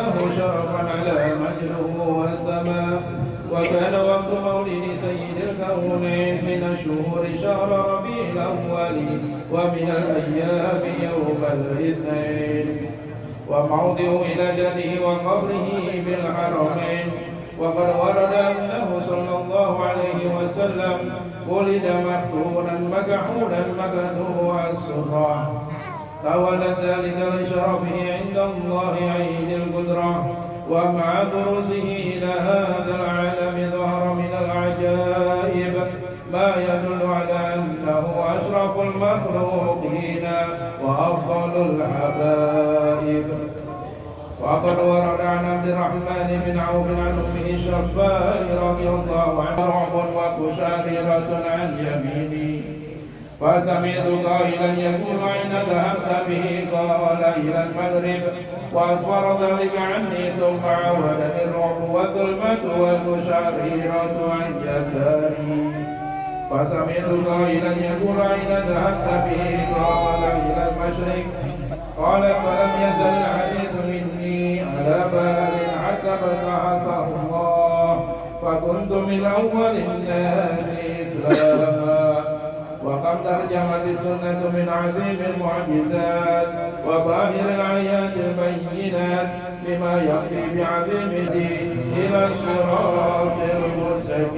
له شرفا على مجده والسماء. وكان وقت مولد سيد الكونين من الشهور شهر ربيع الأول، ومن الأيام يوم الاثنين. وموضع إلى وقبره بالحرمين. وقد ورد أنه صلى الله عليه وسلم ولد مختونا مكحولا مكنه السفرة، فولد ذلك لشرفه عند الله عين القدرة. ومع بروزه إلى هذا العالم ظهر من العجائب ما يدل على أنه أشرف المخلوقين وأفضل الحبائب. وقد ورد عن عبد الرحمن بن عوف عن أمه شفاء رضي الله عنه رعب وقشعريرة عن يميني، فسمعت قائلا يقول أين ذهبت به؟ قال إلى المغرب، وأصفر ذلك عني، ثم عودني الرعب والظلمة والقشعريرة عن يساري، فسمعت قائلا يقول أين ذهبت به؟ قال إلى المشرق. قال فلم يزل الحديث مني على بال حتى فتحه الله، فكنت من أول الناس إسلاما. وقد ترجمت السنة من عظيم المعجزات وظاهر الآيات البينات لما يأتي بعظيم الدين إلى الصراط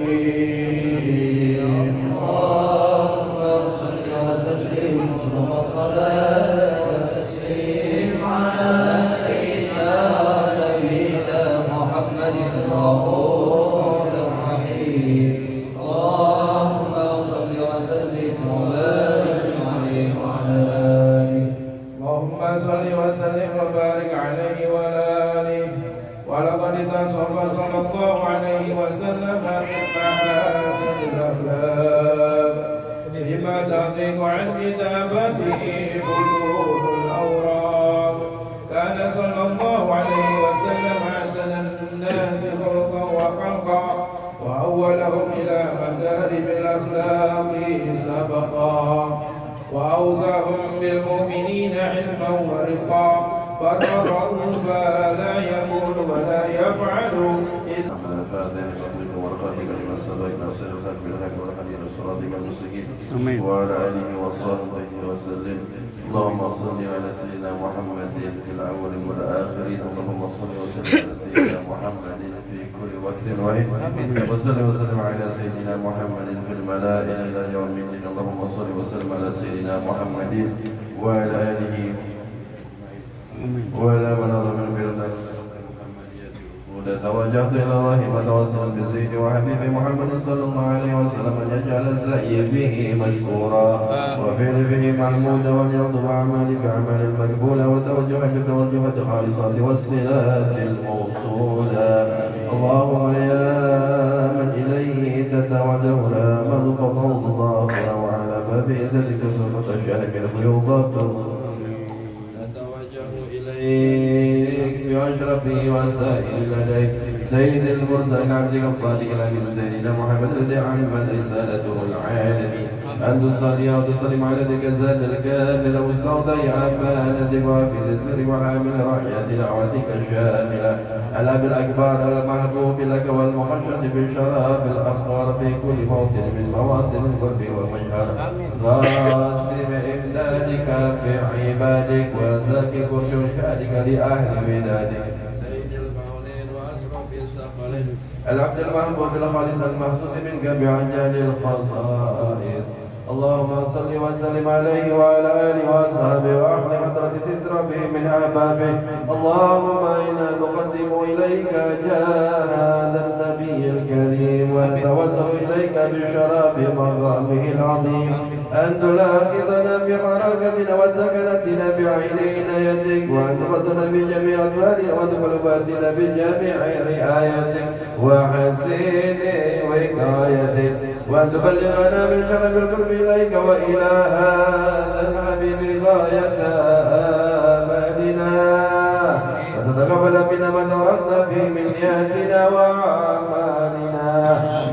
المستقيم. اللهم صل وسلم وصلاة وتسليم على سيدنا نبينا محمد الرؤوف الرحيم. اللهم صل وسلم وبارك عليه وعلى آله. اللهم صل وسلم وبارك عليه وعلى آله. ولقد تصف صلى الله عليه وسلم من محاسن الأخلاق لما تنطق عن كتابته بلوغ الأوراق. كان صلى الله عليه وسلم أحسن الناس خلقا وخلقا، وأولهم إلى مكارم الأخلاق سبقا، وأوسعهم بالمؤمنين علما ورفقا، فنظروا فلا يقول ولا يفعل إلا وعلى آله وصحبه وسلم. اللهم صل على سيدنا محمد في الأولين والآخرين. اللهم صل وسلم على سيدنا محمد في كل وقت وحين، وصل وسلم على سيدنا محمد في الملائكة إلى يوم الدين. اللهم صل وسلم على سيدنا محمد وعلى آله وعلى من أظلم من فرد. توجهت إلى الله وتوسلت بسيدي وحبيبي محمد صلى الله عليه وسلم أن يجعل السعي به مشكورا وفعل به محمودا، وأن يرضى أعمالي بأعمال المقبولة، وتوجه بتوجهات خالصات والصلات الموصولة. اللهم يا من إليه تتوجه الآمال فضل ظاهرا، وعلى باب عزتك المتشابه الفيوضات نتوجه إليك بأشرفه وسائل لديك سيد المرسلين عبدك الصادق الأمين سيدنا محمد الذي عمت رسالته العالمين، أن تصلي وتسلم على تلك الذات الكاملة مستودع أمانتك وحافظ السر وحامل رعية دعوتك الشاملة، الأب الأكبر المحبوب لك والمخشى بشرف الأفكار في كل موطن من مواطن القرب والمجهر، غاسم إمدادك في عبادك وزاكي كرش شادك لأهل بلادك سيد المولين وأشرف السفرين، العبد المحبوب الخالص المخصوص منك بعجال الخصائص. اللهم صل وسلم عليه وعلى آله وأصحابه وأهل حضرة تترى به من أحبابه. اللهم إنا نقدم إليك جاه هذا النبي الكريم، ونتوسل إليك بشرف مقامه العظيم، أن تلاحظنا بحركتنا وسكنتنا بعين عنايتك، وأن تحفظنا بجميع أطفالنا وقلوباتنا بجميع رعايتك وحسين وقايتك، وأن تبلغنا من شرف القرب إليك وإلى هذا الحبيب غاية آمالنا، وتتقبل منا ما تركنا في منياتنا وأعمالنا،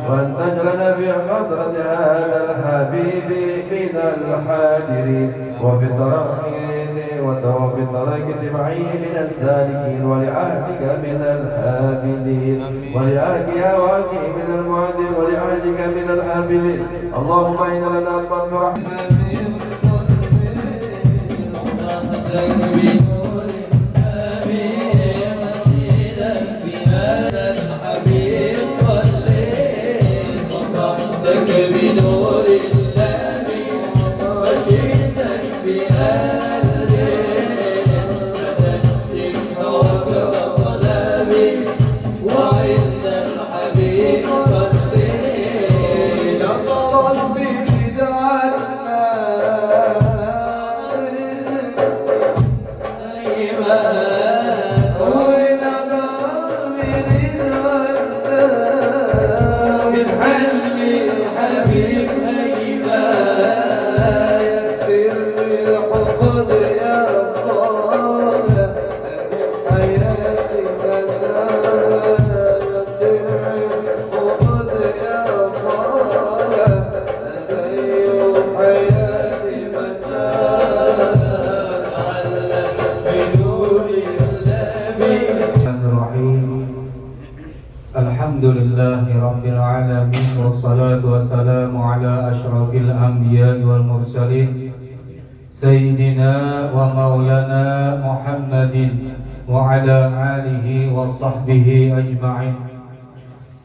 وأن تجعلنا في حضرة هذا الحبيب من الحاضرين وفي الترحيل وترى في الطريق اتباعه من السالكين ولعهدك من الحامدين ولعهدك يا واقي من المعدل ولعهدك من الحامدين اللهم إن لنا الفضل بنور الله مشيتك بقلبي فتنشك وبطلبي وعند الحبيب صلي لطلب بدعنا أيمان ونظر من بتحلي حبيب هيبة يا سر الحب يا طالع حياتي فتاة يا سر الحب يا طالع حياتي فتاة علم بنور النبي الحمد لله رب العالمين والصلاة والسلام على أشرف الأنبياء والمرسلين سيدنا ومولانا محمد وعلى آله وصحبه أجمعين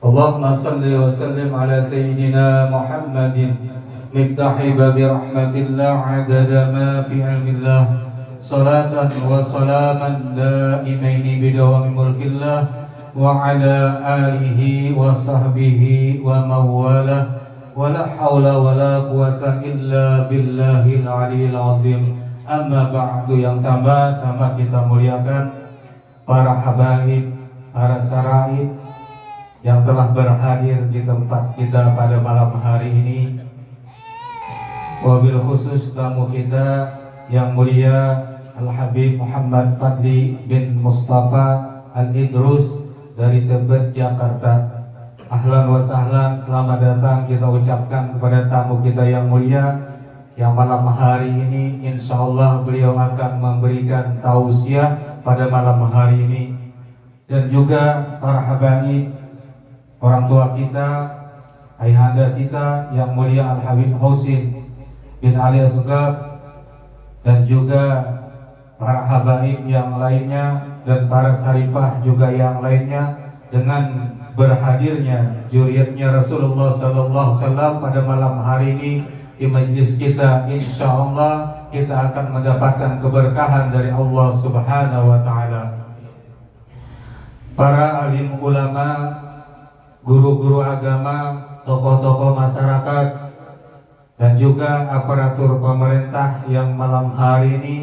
اللهم صل وسلم على سيدنا محمد مفتاح باب رحمة الله عدد ما في علم الله صلاة وسلاما دائمين بدوام ملك الله وعلى آله وصحبه ومن والاه ولا حول ولا قوة إلا بالله العلي العظيم. Amma ba'du, yang sama-sama kita muliakan para habaib, para saraib yang telah berhadir di tempat kita pada malam hari ini. Wabil khusus tamu kita yang mulia Al-Habib Muhammad Fadli bin Mustafa Al-Idrus dari Tebet, Jakarta. Ahlan wa sahlan, selamat datang kita ucapkan kepada tamu kita yang mulia yang malam hari ini insya Allah beliau akan memberikan tausiah pada malam hari ini. Dan juga para habaib, orang tua kita, ayahanda kita yang mulia Al-Habib Husin bin Ali Asgab, dan juga para habaib yang lainnya dan para saripah juga yang lainnya, dengan berhadirnya juriatnya Rasulullah Sallallahu Alaihi Wasallam pada malam hari ini di majlis kita, insya Allah kita akan mendapatkan keberkahan dari Allah Subhanahu Wa Taala. Para alim ulama, guru-guru agama, tokoh-tokoh masyarakat, dan juga aparatur pemerintah yang malam hari ini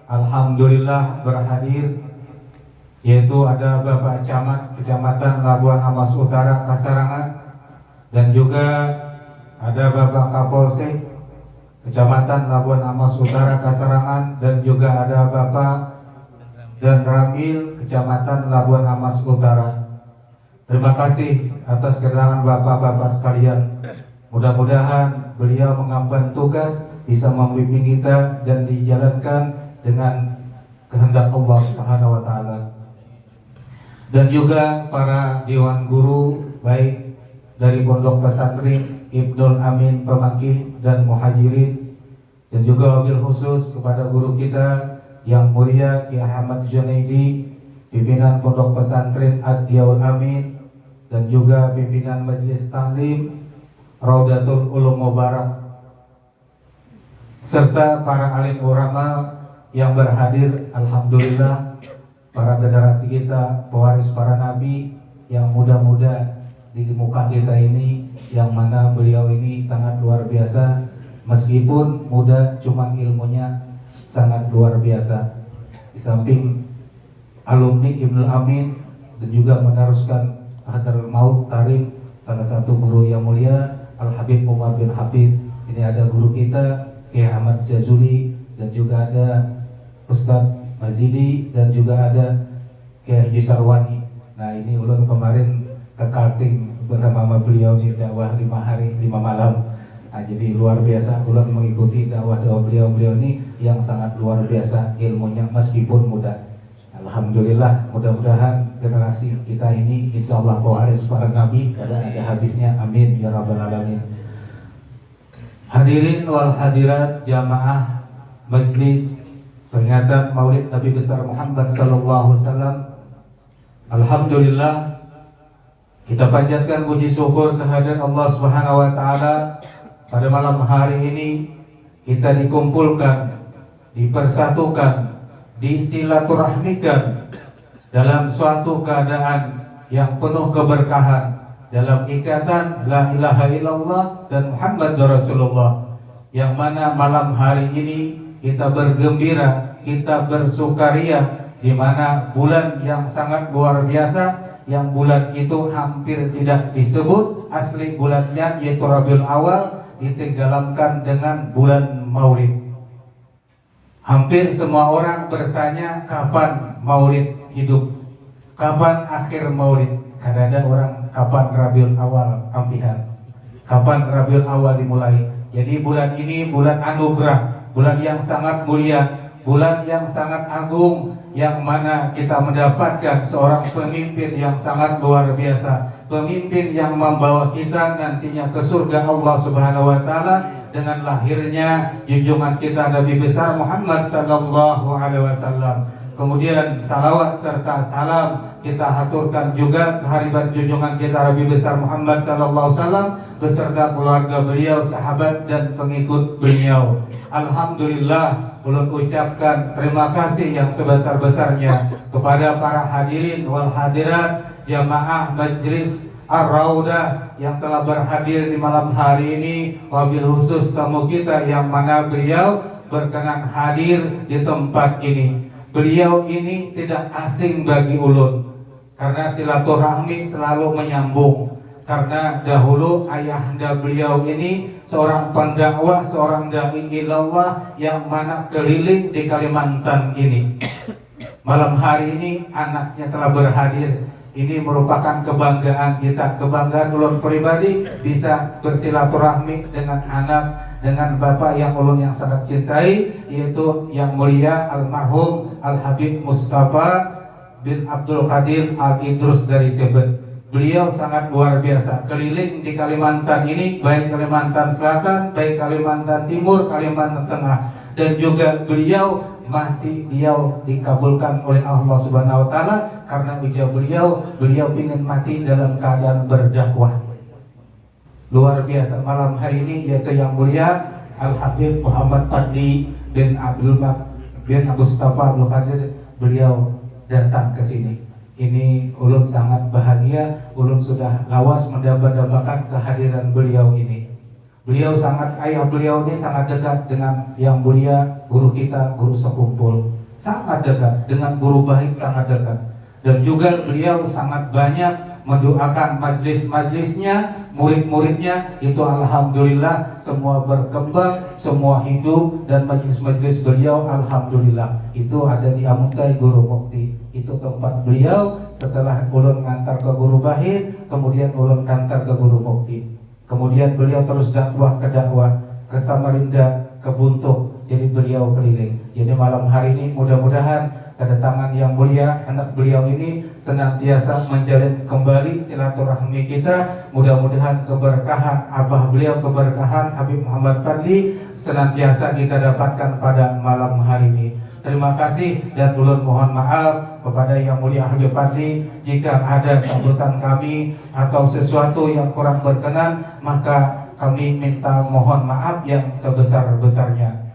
alhamdulillah berhadir, yaitu ada Bapak Camat Kecamatan Labuan Amas Utara Kasarangan, dan juga ada Bapak Kapolsek Kecamatan Labuan Amas Utara Kasarangan, dan juga ada Bapak dan Ramil Kecamatan Labuan Amas Utara. Terima kasih atas kedatangan bapak-bapak sekalian. Mudah-mudahan beliau mengemban tugas bisa membimbing kita dan dijalankan dengan kehendak Allah Subhanahu Wa Taala. Dan juga para dewan guru baik dari Pondok Pesantren Ibnul Amin Pemakih dan Muhajirin, dan juga wabil khusus kepada guru kita yang mulia Ki Ahmad Junaidi, pimpinan Pondok Pesantren Ad-Diyaul Amin, dan juga pimpinan Majelis Tahlim Raudatul Ulum Mubarak, serta para alim ulama yang berhadir. Alhamdulillah, para generasi kita, pewaris para nabi yang muda-muda di muka kita ini, yang mana beliau ini sangat luar biasa. Meskipun muda, cuma ilmunya sangat luar biasa. Di samping alumni Ibnul Amin, dan juga meneruskan Hadarul Maut Tarif, salah satu guru yang mulia Al-Habib Umar bin Habib. Ini ada guru kita Kiai Ahmad Zazuli, dan juga ada Ustadz Mazidi, dan juga ada Kiai Haji Sarwani. Nah, ini ulun kemarin ke Kalting bersama beliau di dakwah 5 hari 5 malam. Nah, jadi luar biasa ulun mengikuti dakwah beliau ini yang sangat luar biasa ilmunya meskipun muda. Alhamdulillah, mudah-mudahan generasi kita ini insya Allah pewaris para nabi kada ada habisnya, amin ya rabbal alamin. Hadirin wal hadirat jamaah majlis peringatan Maulid Nabi besar Muhammad sallallahu alaihi wasallam. Alhamdulillah, kita panjatkan puji syukur kehadirat Allah Subhanahu wa taala pada malam hari ini kita dikumpulkan, dipersatukan, disilaturahmikan dalam suatu keadaan yang penuh keberkahan dalam ikatan la ilaha illallah dan Muhammad Rasulullah, yang mana malam hari ini kita bergembira, kita bersukaria di mana bulan yang sangat luar biasa, yang bulan itu hampir tidak disebut asli bulannya yaitu Rabiul Awal, ditenggelamkan dengan bulan Maulid. Hampir semua orang bertanya kapan Maulid hidup, kapan akhir Maulid. Karena ada orang kapan Rabiul Awal ampihan, kapan Rabiul Awal dimulai. Jadi bulan ini bulan anugerah, bulan yang sangat mulia, bulan yang sangat agung, yang mana kita mendapatkan seorang pemimpin yang sangat luar biasa, pemimpin yang membawa kita nantinya ke surga Allah Subhanahu wa taala dengan lahirnya junjungan kita Nabi besar Muhammad sallallahu alaihi wasallam. Kemudian salawat serta salam kita haturkan juga kehadiran junjungan kita Nabi besar Muhammad sallallahu alaihi wasallam beserta keluarga beliau, sahabat dan pengikut beliau. Alhamdulillah, ulun ucapkan terima kasih yang sebesar-besarnya kepada para hadirin wal hadirat jamaah majlis Ar-Raudah yang telah berhadir di malam hari ini, wabil khusus tamu kita yang mana beliau berkenan hadir di tempat ini. Beliau ini tidak asing bagi ulun karena silaturahmi selalu menyambung. Karena dahulu ayahanda beliau ini seorang pendakwah, seorang dai ilallah yang mana keliling di Kalimantan ini. Malam hari ini anaknya telah berhadir. Ini merupakan kebanggaan kita, kebanggaan ulun pribadi bisa bersilaturahmi dengan anak, dengan bapak yang ulun yang sangat cintai, yaitu yang mulia almarhum Al-Habib Mustafa bin Abdul Qadir Al-Idrus dari Tebet. Beliau sangat luar biasa keliling di Kalimantan ini, baik Kalimantan Selatan, baik Kalimantan Timur, Kalimantan Tengah, dan juga beliau mati dikabulkan oleh Allah Subhanahu wa taala karena ujar beliau ingin mati dalam keadaan berdakwah. Luar biasa malam hari ini yaitu yang mulia Al-Habib Muhammad Fadli bin Abdul bin Mustafa Abdul Qadir, beliau datang ke sini. Ini ulun sangat bahagia, ulun sudah lawas mendambakan kehadiran beliau ini. Beliau sangat, ayah beliau ini sangat dekat dengan yang mulia guru kita, guru sekumpul. Sangat dekat, dengan guru baik sangat dekat. Dan juga beliau sangat banyak mendoakan majlis-majlisnya, murid-muridnya. Itu alhamdulillah semua berkembang, semua hidup. Dan majlis-majlis beliau alhamdulillah itu ada di Amuntai Guru Mukti. Itu tempat beliau setelah ulun ngantar ke guru bahir, kemudian ulun ngantar ke Guru Mukti. Kemudian beliau terus dakwah ke Samarinda, ke Buntuk. Jadi beliau keliling. Jadi malam hari ini mudah-mudahan kedatangan yang mulia anak beliau ini senantiasa menjalin kembali silaturahmi kita. Mudah-mudahan keberkahan abah beliau, keberkahan Habib Muhammad Fadli senantiasa kita dapatkan pada malam hari ini. Terima kasih dan ulun mohon maaf kepada yang mulia Habib Fadli jika ada sambutan kami atau sesuatu yang kurang berkenan, maka kami minta mohon maaf yang sebesar-besarnya.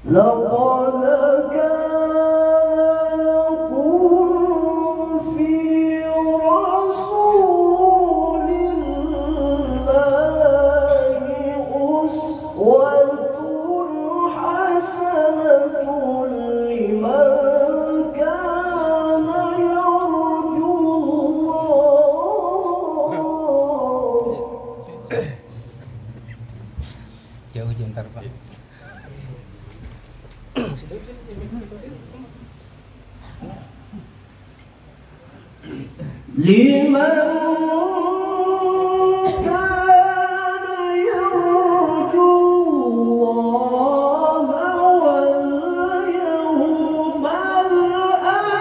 لقد كان لكم في رسول الله أسوة حسنة لمن كان يرجو الله. Jauh jengkar Pak. لمن كان يرجو الله واليوم الآخر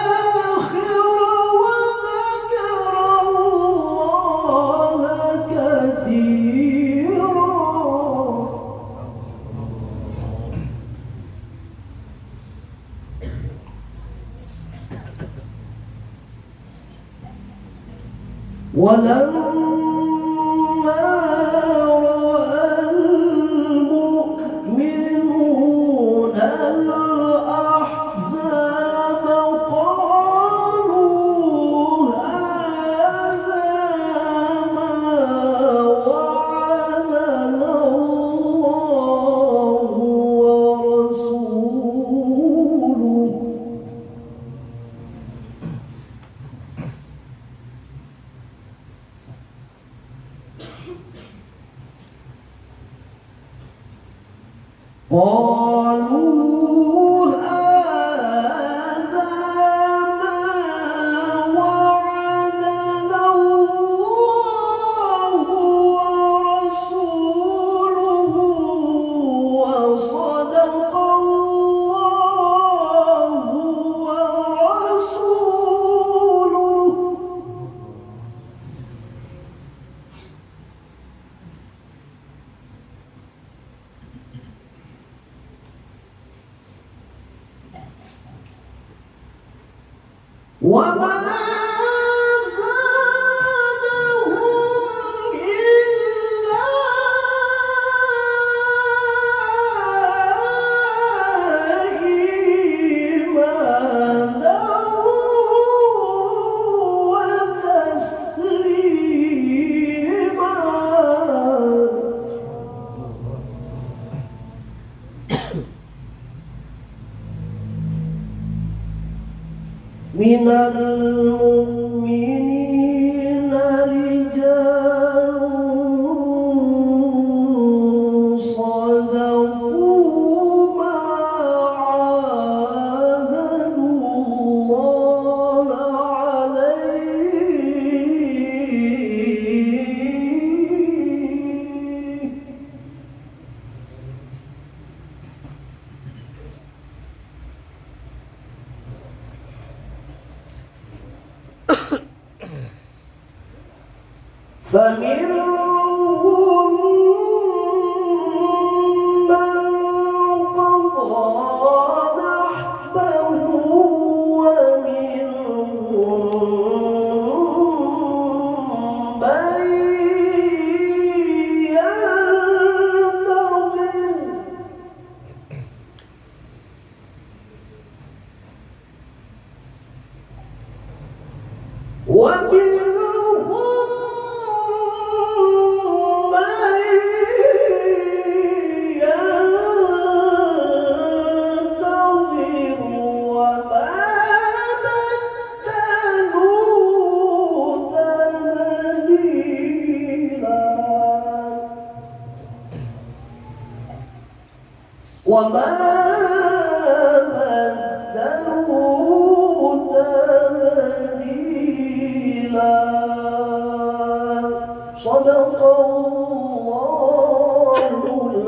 وذكر الله كثيرا. ولما رأى المؤمنون الأحزاب قالوا هذا ما وعدنا الله ورسوله. قالوا هذا ما وعدنا الله ورسوله وصدق الله ورسوله. وما زادهم إلا إيمانا وتسليما. من المؤمنين رجال صدقوا ما عاهدوا الله عليه. فمنهم من قضى نحبه ومنهم من ينتظر. وما بدلوا تبديلا. صدق الله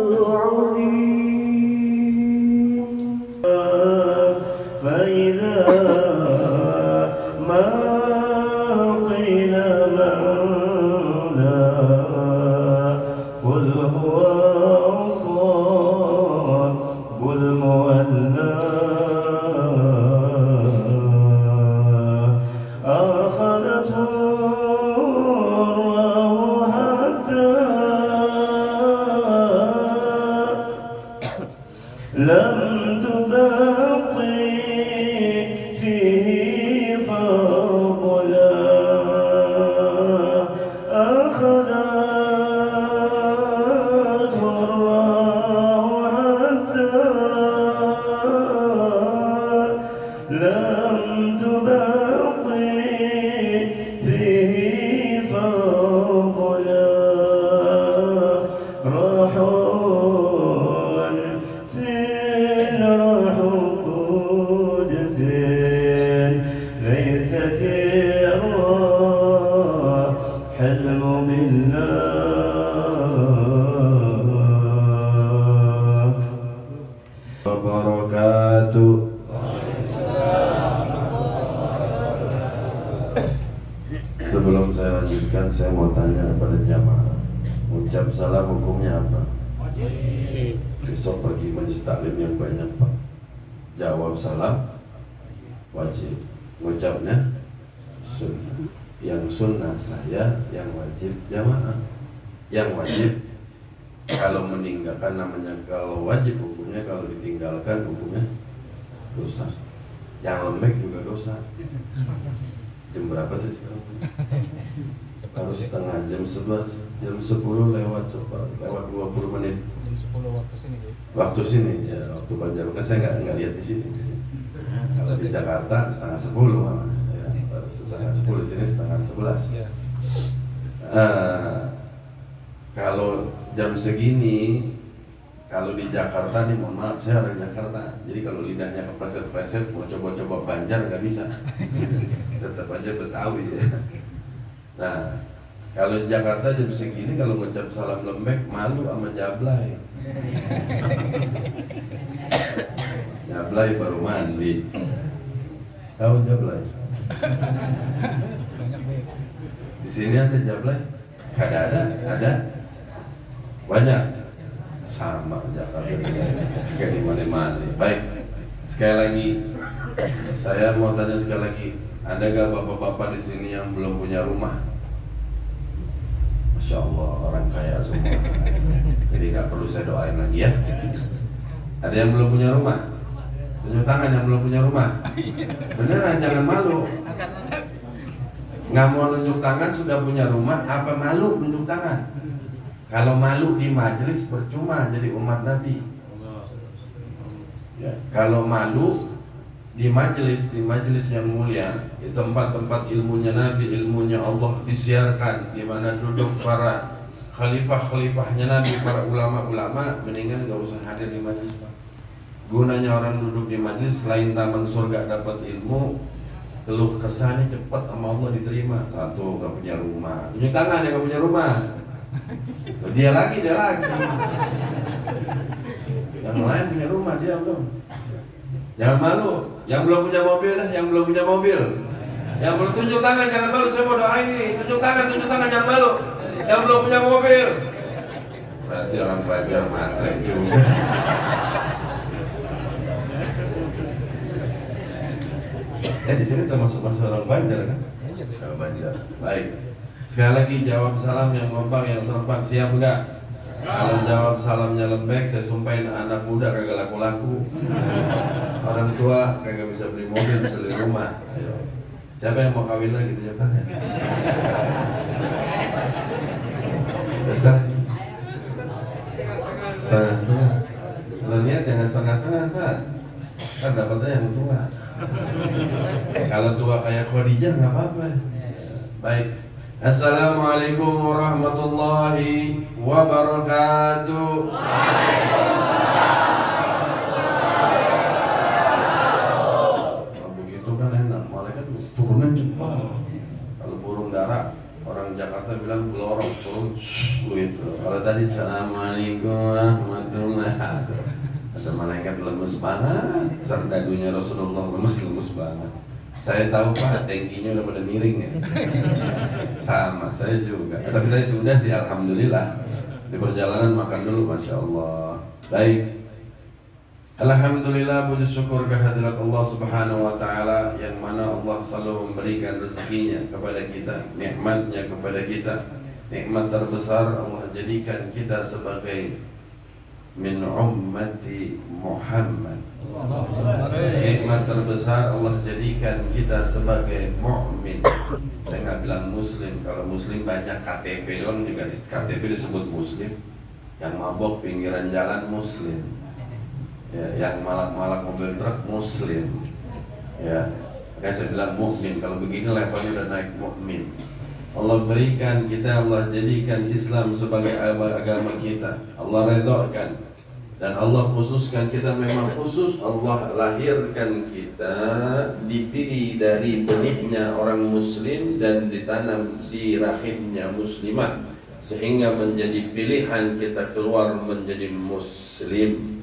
العظيم. فإذا ما قيل من ذا قل هو أصحاب المولى أخذته الروح حتى لم تبقي فيه فضلا أخذته الراح حتى لم تبقي فيه فضلا راحوا راح قدس ليست الراح حلم بالله wabarakatuh. Sebelum saya lanjutkan, saya mau tanya pada jamaah, ucap salam hukumnya apa? Besok pagi majelis taklim yang banyak Pak. Jawab salam wajib, ngucapnya sunnah. Yang sunnah saya, yang wajib jamaah. Yang wajib kalau meninggalkan namanya, kalau wajib hukumnya, kalau ditinggalkan hukumnya dosa. Yang lembek juga dosa. Jam berapa sih sekarang? Harus setengah jam 11, jam 10 lewat 20 menit. Jam 10 waktu sini ya. Waktu sini ya, waktu Banjarmasin saya nggak lihat di sini. Kalau di Jakarta setengah 10 malah. Ya, setengah 10 di sini setengah 11. Ya. Kalau jam segini, kalau di Jakarta nih, mohon maaf saya orang Jakarta, jadi kalau lidahnya kepreset-preset mau coba-coba Banjar nggak bisa, tetap aja Betawi ya. Nah, kalau di Jakarta jam segini kalau ngucap salam lembek malu sama Jablay. Jablay baru mandi. Tahu Jablay? Banyak nih. Di sini ada Jablay? Ada. Banyak. Sama Jakarta kayak di mana-mana. Baik. Sekali lagi, saya mau tanya sekali lagi, ada gak bapak-bapak di sini yang belum punya rumah? Masya Allah, orang kaya semua. Jadi gak perlu saya doain lagi ya. Ada yang belum punya rumah? Tunjuk tangan yang belum punya rumah. Beneran, jangan malu. Nggak mau tunjuk tangan sudah punya rumah, apa malu tunjuk tangan? Kalau malu di majelis percuma jadi umat Nabi. Ya, kalau malu di majelis yang mulia, di tempat-tempat ilmunya Nabi, ilmunya Allah disiarkan, di mana duduk para khalifah-khalifahnya Nabi, para ulama-ulama, mendingan gak usah hadir di majelis. Gunanya orang duduk di majelis selain taman surga dapat ilmu, keluh kesahnya cepat sama Allah diterima. Satu, gak punya rumah. Tunjuk tangan yang gak punya rumah. Dia lagi. Yang lain punya rumah, dia belum. Jangan malu. Yang belum punya mobil dah, yang belum punya mobil. Yang belum, tunjuk tangan, jangan malu. Saya mau doain ini. Tunjuk tangan, jangan malu. Yang belum punya mobil. Berarti orang Banjar matre juga. Di sini termasuk orang Banjar kan? Orang Banjar. Baik. Sekali lagi jawab salam yang kompak, yang serempak, siap enggak? Kalau jawab salamnya lembek, saya sumpahin anak muda kagak laku-laku. Orang tua kagak bisa beli mobil, bisa beli rumah. Ayo. Siapa yang mau kawin lagi? Tunjuk tangan. Ustaz. Setengah-setengah. Kalau niat jangan setengah-setengah, Ustaz. Kan dapatnya yang tua. Kalau tua kayak Khadijah nggak apa-apa. Baik. Assalamualaikum warahmatullahi wabarakatuh. Kalau begitu kan enak, malaikat turunnya cepat. Kalau burung dara, orang Jakarta bilang belorong, turun gitu. Kalau tadi Assalamualaikum warahmatullahi wabarakatuh, ada malaikat lemes banget. Sardadunya Rasulullah lemes banget. Saya tahu Pak, tankinya udah pada miring ya. Sama, saya juga. Tapi saya sudah sih, alhamdulillah. Di perjalanan makan dulu, masya Allah. Baik. Alhamdulillah, puji syukur kehadirat Allah Subhanahu wa Ta'ala, yang mana Allah selalu memberikan rezekinya kepada kita, nikmatnya kepada kita. Nikmat terbesar Allah jadikan kita sebagai min ummati Muhammad. Nikmat terbesar Allah jadikan kita sebagai mukmin. Saya nggak bilang muslim. Kalau muslim banyak KTP doang, juga di KTP disebut muslim. Yang mabok pinggiran jalan muslim, ya, yang malak-malak mobil truk muslim, ya. Makanya saya bilang mukmin. Kalau begini levelnya udah naik mukmin. Allah berikan kita, Allah jadikan Islam sebagai agama kita. Allah redhakan. Dan Allah khususkan kita, memang khusus Allah lahirkan kita, dipilih dari benihnya orang muslim dan ditanam di rahimnya muslimah, sehingga menjadi pilihan kita keluar menjadi muslim,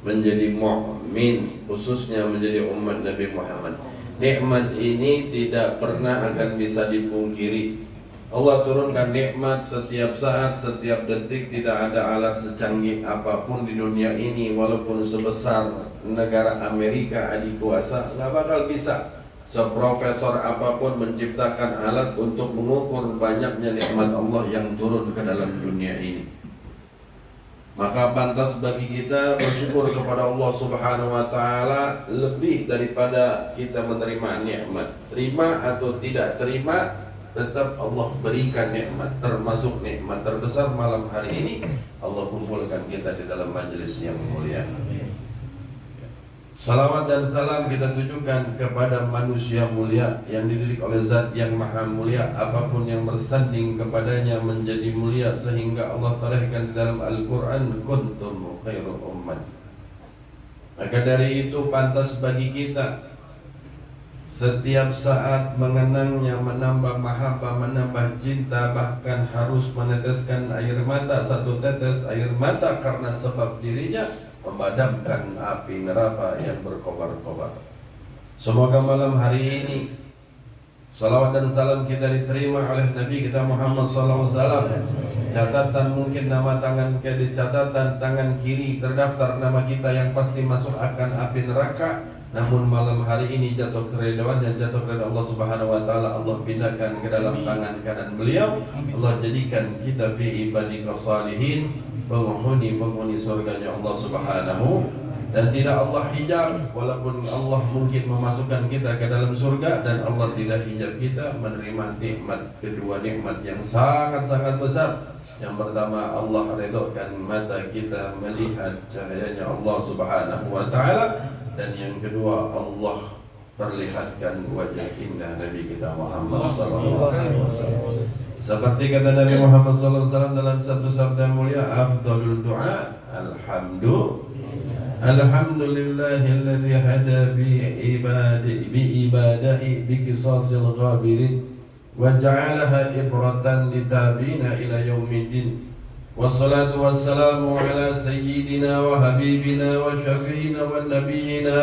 menjadi mukmin, khususnya menjadi umat Nabi Muhammad. Nikmat ini tidak pernah akan bisa dipungkiri. Allah turunkan nikmat setiap saat, setiap detik. Tidak ada alat secanggih apapun di dunia ini, walaupun sebesar negara Amerika adikuasa, nggak bakal bisa seprofesor apapun menciptakan alat untuk mengukur banyaknya nikmat Allah yang turun ke dalam dunia ini. Maka pantas bagi kita bersyukur kepada Allah Subhanahu wa Ta'ala lebih daripada kita menerima nikmat. Terima atau tidak terima, tetap Allah berikan nikmat. Termasuk nikmat terbesar malam hari ini, Allah kumpulkan kita di dalam majelis yang mulia. Salawat dan salam kita tujukan kepada manusia mulia yang dididik oleh Zat yang maha mulia. Apapun yang bersanding kepadanya menjadi mulia, sehingga Allah tarihkan di dalam Al-Quran, kuntum khairu ummat. Maka dari itu pantas bagi kita setiap saat mengenangnya, menambah mahabbah, menambah cinta, bahkan harus meneteskan air mata, satu tetes air mata, karena sebab dirinya memadamkan api neraka yang berkobar-kobar. Semoga malam hari ini salawat dan salam kita diterima oleh Nabi kita Muhammad SAW. Catatan mungkin nama tangan kita di catatan tangan kiri terdaftar nama kita yang pasti masuk akan api neraka. Namun malam hari ini jatuh keridhaan dan jatuh keridhaan Allah Subhanahu wa Ta'ala, Allah pindahkan ke dalam tangan kanan beliau. Allah jadikan kita fi ibadikas salihin, penghuni surganya Allah Subhanahu. Dan tidak Allah hijab, walaupun Allah mungkin memasukkan kita ke dalam surga, dan Allah tidak hijab kita menerima nikmat, kedua nikmat yang sangat-sangat besar. Yang pertama, Allah redhakan mata kita melihat cahayanya Allah Subhanahu wa Ta'ala. Dan yang kedua, Allah perlihatkan wajah indah Nabi kita Muhammad SAW. Seperti kata Nabi Muhammad SAW dalam satu sabda mulia, afdalul du'a alhamdulillahilladzi hada bi ibadahi bi qisasil ghabirin wa ja'alaha ibratan litabina ila yaumiddin. Wassalatu wassalamu ala sayyidina wa habibina wa syafiina wa nabiyina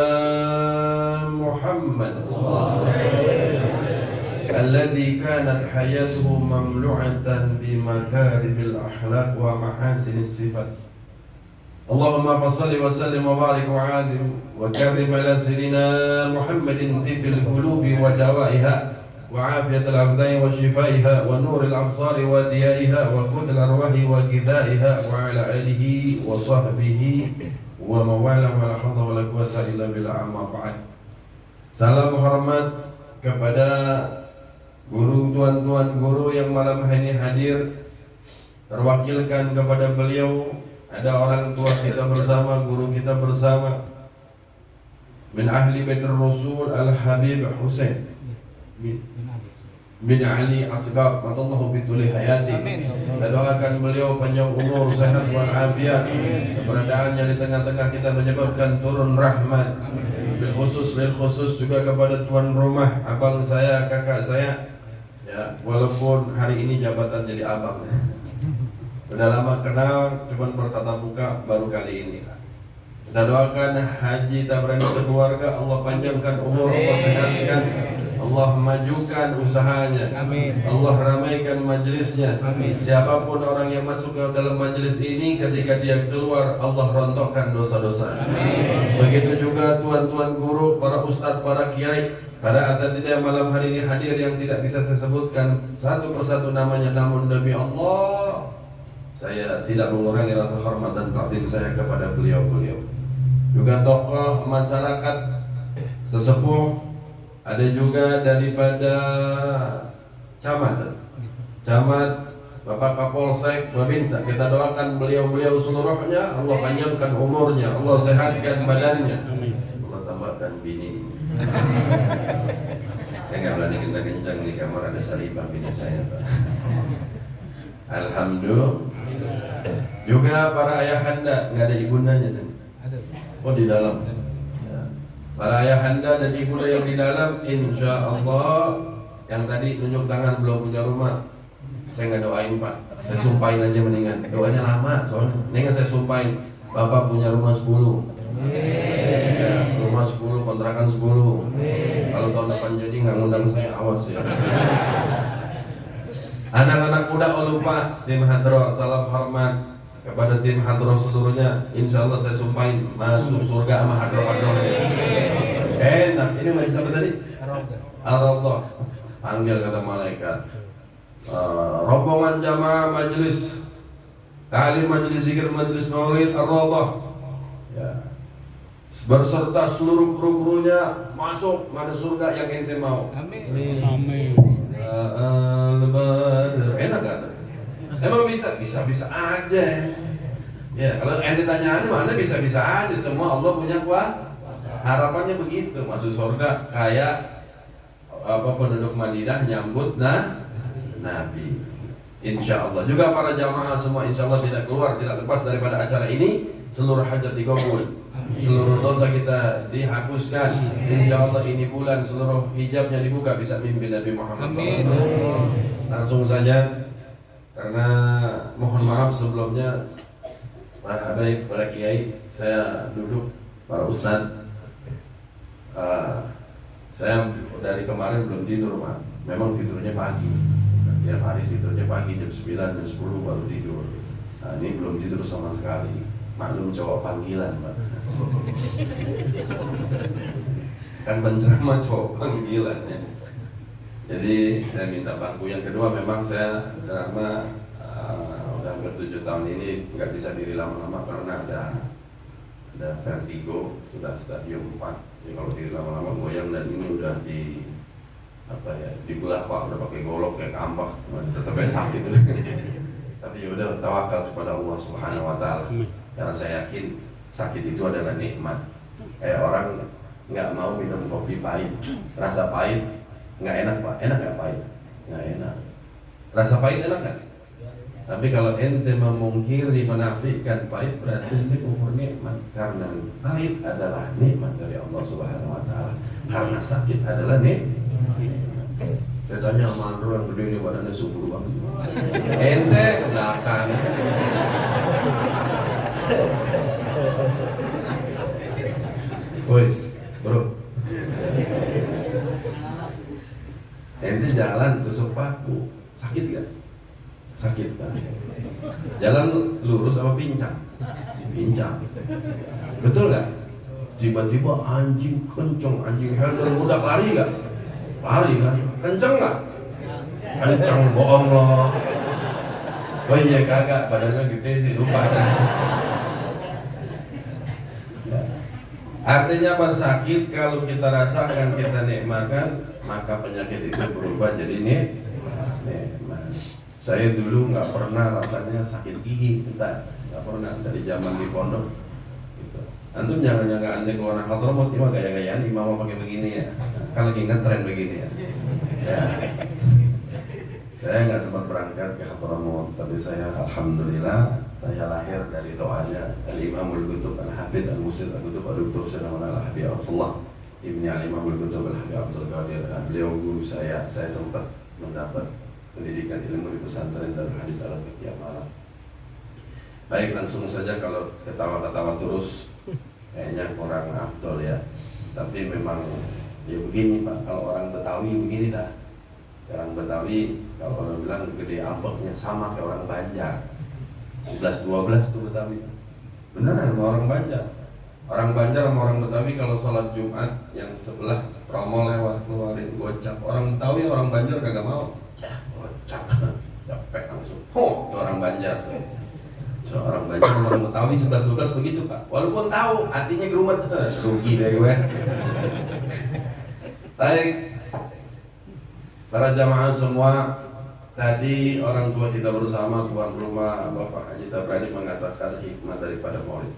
Muhammad alladhi kanat hayatuhu mamlu'atan bimakaribil akhlaq wa mahasinis sifat. Allahumma fassalli wa sallim wa barik wa adim wa karrim ala sayyidina Muhammadin tibbil qulubi wa dawaiha وعافية الأبدان وشفائها ونور الأبصار وديائها وقوت الأرواح وغذائها وعلى آله وصحبه وموالاه ولا حول ولا قوة إلا بالله أما بعد. Salam hormat kepada guru, tuan-tuan guru yang malam hari ini hadir. Terwakilkan kepada beliau ada orang tua kita bersama, guru kita bersama, min ahli baitur Rasul Al-Habib Husain bin Ali Asghar, matallahu bituli hayati. Kita doakan beliau panjang umur, sehat walafiat. Keberadaannya di tengah-tengah kita menyebabkan turun rahmat. Bil khusus juga kepada tuan rumah, abang saya, kakak saya. Ya, walaupun hari ini jabatan jadi abang. Udah lama kenal, cuman bertatap muka baru kali ini. Kita doakan Haji Tabrani sekeluarga, Allah panjangkan umur, Allah sehatkan, Allah majukan usahanya. Amin. Allah ramaikan majelisnya. Amin. Siapapun orang yang masuk ke dalam majelis ini, ketika dia keluar, Allah rontokkan dosa-dosa. Begitu juga tuan-tuan guru, para ustadz, para kiai, para atlet yang malam hari ini hadir, yang tidak bisa saya sebutkan satu persatu namanya, namun demi Allah saya tidak mengurangi rasa hormat dan takdim saya kepada beliau-beliau. Juga tokoh masyarakat sesepuh, ada juga daripada camat Bapak Kapolsek Babinsa. Kita doakan beliau-beliau seluruhnya, Allah panjangkan umurnya, Allah sehatkan badannya, Allah tambahkan bini. Saya nggak berani kencang-kencang di kamar, ada saripah bini saya, Pak. Alhamdulillah. Juga para ayahanda, nggak ada ibundanya sih. Oh di dalam. Ya. Para ayahanda dan ibunda yang di dalam, insya Allah yang tadi nunjuk tangan belum punya rumah, saya nggak doain Pak, saya sumpahin aja mendingan. Doanya lama soalnya. Mendingan saya sumpahin, Bapak punya rumah 10. Ya, rumah 10, kontrakan 10. Kalau tahun depan jadi nggak ngundang saya, awas ya. Anak-anak muda lupa, tim hadroh, salam hormat kepada tim hadroh seluruhnya. Insya Allah saya sumpahin masuk surga sama hadroh-hadrohnya. Enak, ini majlis apa tadi? Ar-Rawdah. Panggil kata malaikat. Rombongan jamaah majlis ta'lim, majlis zikir, majlis maulid Ar-Rawdah. Ya. Berserta seluruh kru-krunya masuk mana surga yang ente mau. Amin. Amin. Enak kan? Emang bisa aja. Ya, kalau ente tanya mana bisa aja, semua Allah punya kuasa. Harapannya begitu, masuk surga kayak penduduk Madinah nyambut Nabi. Insya Allah. Juga para jamaah semua insya Allah tidak lepas daripada acara ini, seluruh hajat dikabul, seluruh dosa kita dihapuskan. Insya Allah ini bulan seluruh hijabnya dibuka, bisa mimpi Nabi Muhammad SAW. Langsung saja, karena mohon maaf sebelumnya para kiai, saya duduk, para ustadz, saya dari kemarin belum tidur Pak. Memang tidurnya pagi. Tiap hari tidurnya pagi jam 9, jam 10 baru tidur. Nah, ini belum tidur sama sekali. Maklum cowok panggilan Pak. Kan penceramah cowok panggilan ya. Jadi saya minta bangku yang kedua. Memang saya ceramah udah hampir 7 tahun ini nggak bisa diri lama-lama karena ada vertigo, sudah stadium 4. Jadi kalau diri lama-lama goyang, dan ini udah dibelah Pak, udah pakai golok kayak kampak, masih tetap sakit. Tapi udah tawakal kepada Allah Subhanahu Wa Taala. Karena saya yakin sakit itu adalah nikmat. Kayak orang nggak mau minum kopi pahit, rasa pahit nggak enak Pak, enak nggak pahit? Nggak enak. Rasa pahit enak nggak? Tapi kalau ente memungkiri, menafikan pahit, berarti ente kufur nikmat. Karena pahit adalah nikmat dari Allah Subhanahu Wa Taala. Karena sakit adalah nikmat. Saya tanya sama Andro yang gede ini, badannya subur banget. Ente ke belakang. Woi, bro. Ente jalan tusuk paku, sakit gak? Sakit kan? Jalan lurus sama pincang? Pincang. Betul gak? Tiba-tiba anjing kenceng, anjing helder budak lari gak? Lari kan? Kenceng gak? Kenceng, bohong loh. Oh iya kagak, badannya gede sih, lupa saya. Artinya apa? Sakit kalau kita rasakan, kita nikmatkan, maka penyakit itu berubah jadi nikmat. Saya dulu nggak pernah rasanya sakit gigi, Ustaz. Nggak pernah dari zaman di pondok. Gitu. Antum jangan nyangka anda keluar Hadramaut, ini mah gaya-gayaan imam pakai begini ya. Kan lagi ngetren begini ya. Ya. Saya nggak sempat berangkat ke Hadramaut, tapi saya alhamdulillah saya lahir dari doanya Al-Imamul Qutub Al-Hafidh Al-Musid Al-Qutub Al-Duktur Sayyidina Al-Habib Abdullah Ibni Al-Imamul Qutub Al-Habib Abdul Qadir. Beliau guru saya sempat mendapat pendidikan ilmu di pesantren Darul Hadis Al-Fiqh Malang. Baik, langsung saja, kalau ketawa-ketawa terus kayaknya kurang afdol ya. Tapi memang ya begini Pak, kalau orang Betawi begini dah. Orang Betawi kalau orang bilang gede ambeknya sama kayak orang Banjar. 11-12 tuh Betawi. Beneran sama orang Banjar. Orang Banjar sama orang Betawi kalau sholat Jumat yang sebelah promo lewat keluarin gocap. Orang Betawi, orang Banjar kagak mau. Gocap, capek langsung. Oh, itu orang Banjar tuh. Seorang baca orang Betawi 11-12 begitu Pak. Walaupun tahu artinya gerumet, rugi deh gue. Baik, para jamaah semua, tadi orang tua kita bersama tuan rumah Bapak Haji Tabrani mengatakan hikmah daripada Maulid.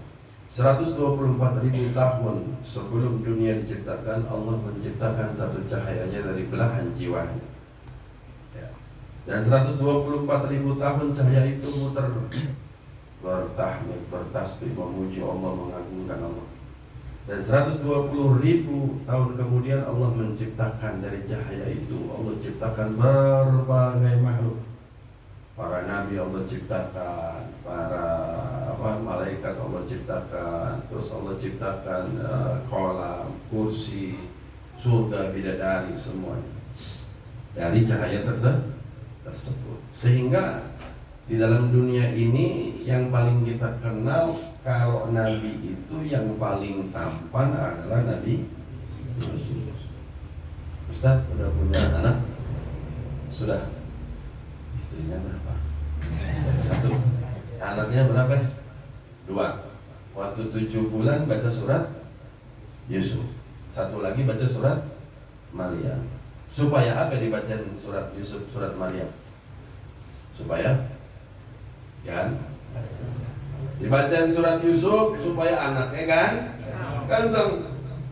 124.000 tahun sebelum dunia diciptakan, Allah menciptakan satu cahayanya dari belahan jiwanya. Ya. Dan 124.000 tahun cahaya itu muter bertahmid, bertasbih, memuji Allah, mengagungkan Allah. Dan 120.000 tahun kemudian Allah menciptakan dari cahaya itu, Allah ciptakan berbagai makhluk. Para nabi Allah ciptakan, para malaikat Allah ciptakan, terus Allah ciptakan kolam, kursi, surga, bidadari, semuanya dari cahaya tersebut. Sehingga di dalam dunia ini yang paling kita kenal, kalau nabi itu yang paling tampan adalah Nabi Yusuf. Ustaz, udah punya anak? Sudah. Istrinya berapa? 1. Anaknya berapa? 2. Waktu 7 bulan baca surat Yusuf. 1 lagi baca surat Maryam. Supaya apa dibaca surat Yusuf, surat Maryam? Supaya kan dibacain surat Yusuf supaya anaknya kan ganteng.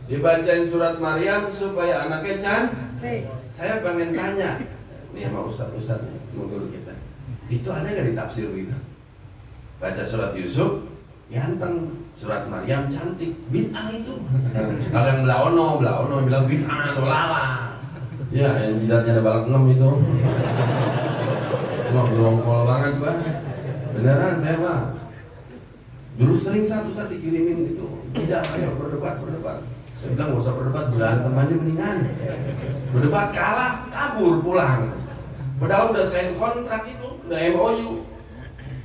Dibacain surat Maryam supaya anaknya cantik. Saya pengen tanya nih sama ustaz nih, guru kita, itu ada nggak ditafsir begitu? Baca surat Yusuf ganteng, surat Maryam cantik, bid'ah itu. Kalau yang belaono bilang bid'ah, dolala. Ya, yang jidatnya ada balak 6 itu. Wah, berongkol banget Bang. Beneran saya mah. Dulu sering satu-satu dikirimin gitu. Tidak, ayo berdebat. Saya bilang nggak usah berdebat, berantem aja mendingan. Berdebat kalah, kabur pulang. Padahal udah sign kontrak itu, udah MOU.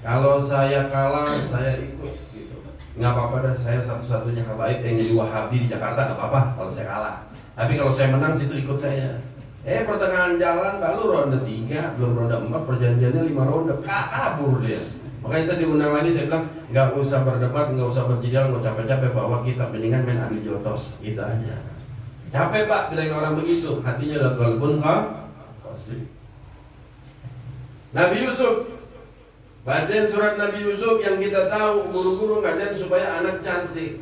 Kalau saya kalah, saya ikut gitu. Nggak apa-apa dah, saya satu-satunya habaib yang jadi Wahabi di Jakarta, nggak apa-apa kalau saya kalah. Tapi kalau saya menang, situ ikut saya. Pertengahan jalan baru ronde 3, belum ronde 4, perjanjiannya 5 ronde, kabur dia. Makanya saya diundang lagi, saya bilang nggak usah berdebat, nggak usah berjidal, nggak capek-capek, bahwa kita mendingan main adu jotos, gitu aja. Capek Pak, bilangin orang begitu, hatinya udah golpun kosip. Nabi Yusuf, bacain surat Nabi Yusuf yang kita tahu, guru-guru ngajarin supaya anak cantik,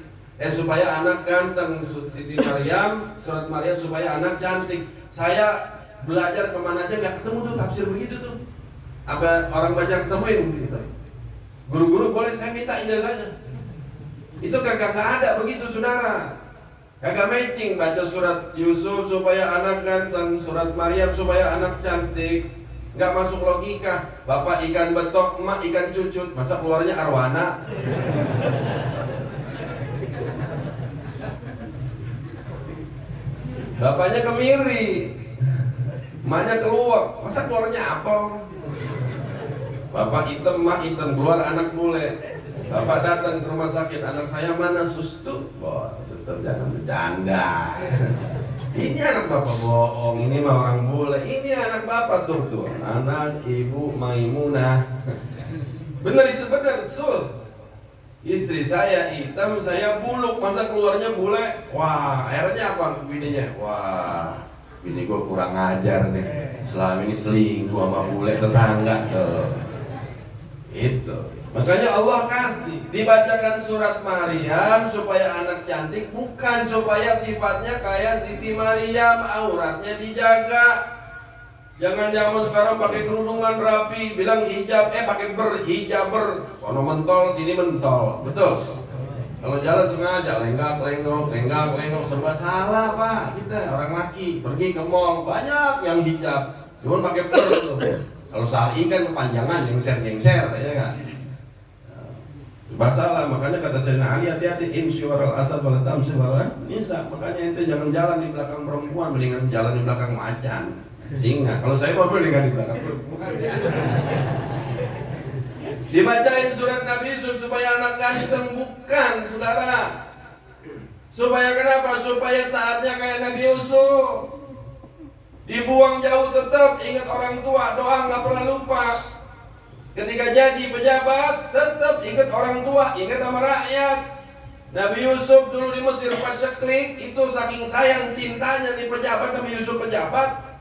supaya anak ganteng. Siti Maryam, surat Maryam supaya anak cantik. Saya belajar kemana aja nggak ketemu tuh tafsir begitu tuh. Apa orang belajar ketemuin gitu. Guru-guru boleh saya minta ijazahnya. Itu kagak ada begitu saudara. Kagak matching, baca surat Yusuf supaya anak ganteng, surat Maryam supaya anak cantik. Nggak masuk logika. Bapak ikan betok, emak ikan cucut, masa keluarnya arwana? Bapaknya kemiri, emaknya keluar, masa keluarnya apel? Bapak hitam, emak hitam, keluar anak bule. Bapak datang ke rumah sakit, anak saya mana suster? Wah, suster jangan bercanda. Ini anak bapak bohong, ini mah orang bule. Ini anak bapak tuh, anak ibu Maimunah. Bener istri bener, sus. Istri saya hitam, saya buluk, masa keluarnya bule? Wah, akhirnya apa bininya? Wah, bini gue kurang ajar nih. Selama ini selingkuh sama bule tetangga tuh. Itu. Makanya Allah kasih dibacakan surat Maryam supaya anak cantik, bukan supaya sifatnya kayak Siti Maryam, auratnya dijaga. Jangan zaman sekarang pakai kerudungan rapi, bilang hijab, pakai hijaber, sono mentol, sini mentol, betul. Kalau jalan sengaja lenggak-lenggok, serba salah Pak. Kita orang laki pergi ke mall banyak yang hijab, cuman pakai tuh. Kalau syar'i kan kepanjangan, gengser, saya kan. Masalah, makanya kata Sayyidina Ali, hati-hati imsyural asad wala tamsyural nisa. Makanya ente jangan jalan di belakang perempuan, mendingan jalan di belakang macan. Singa, kalau saya mau mendingan di belakang perempuan. Dibacain surat Nabi Yusuf supaya anak ganteng, bukan saudara. Supaya kenapa? Supaya taatnya kayak Nabi Yusuf. Dibuang jauh tetap ingat orang tua, doa nggak pernah lupa. Ketika jadi pejabat, tetap ingat orang tua, ingat sama rakyat. Nabi Yusuf dulu di Mesir paceklik, itu saking sayang cintanya di pejabat, Nabi Yusuf pejabat,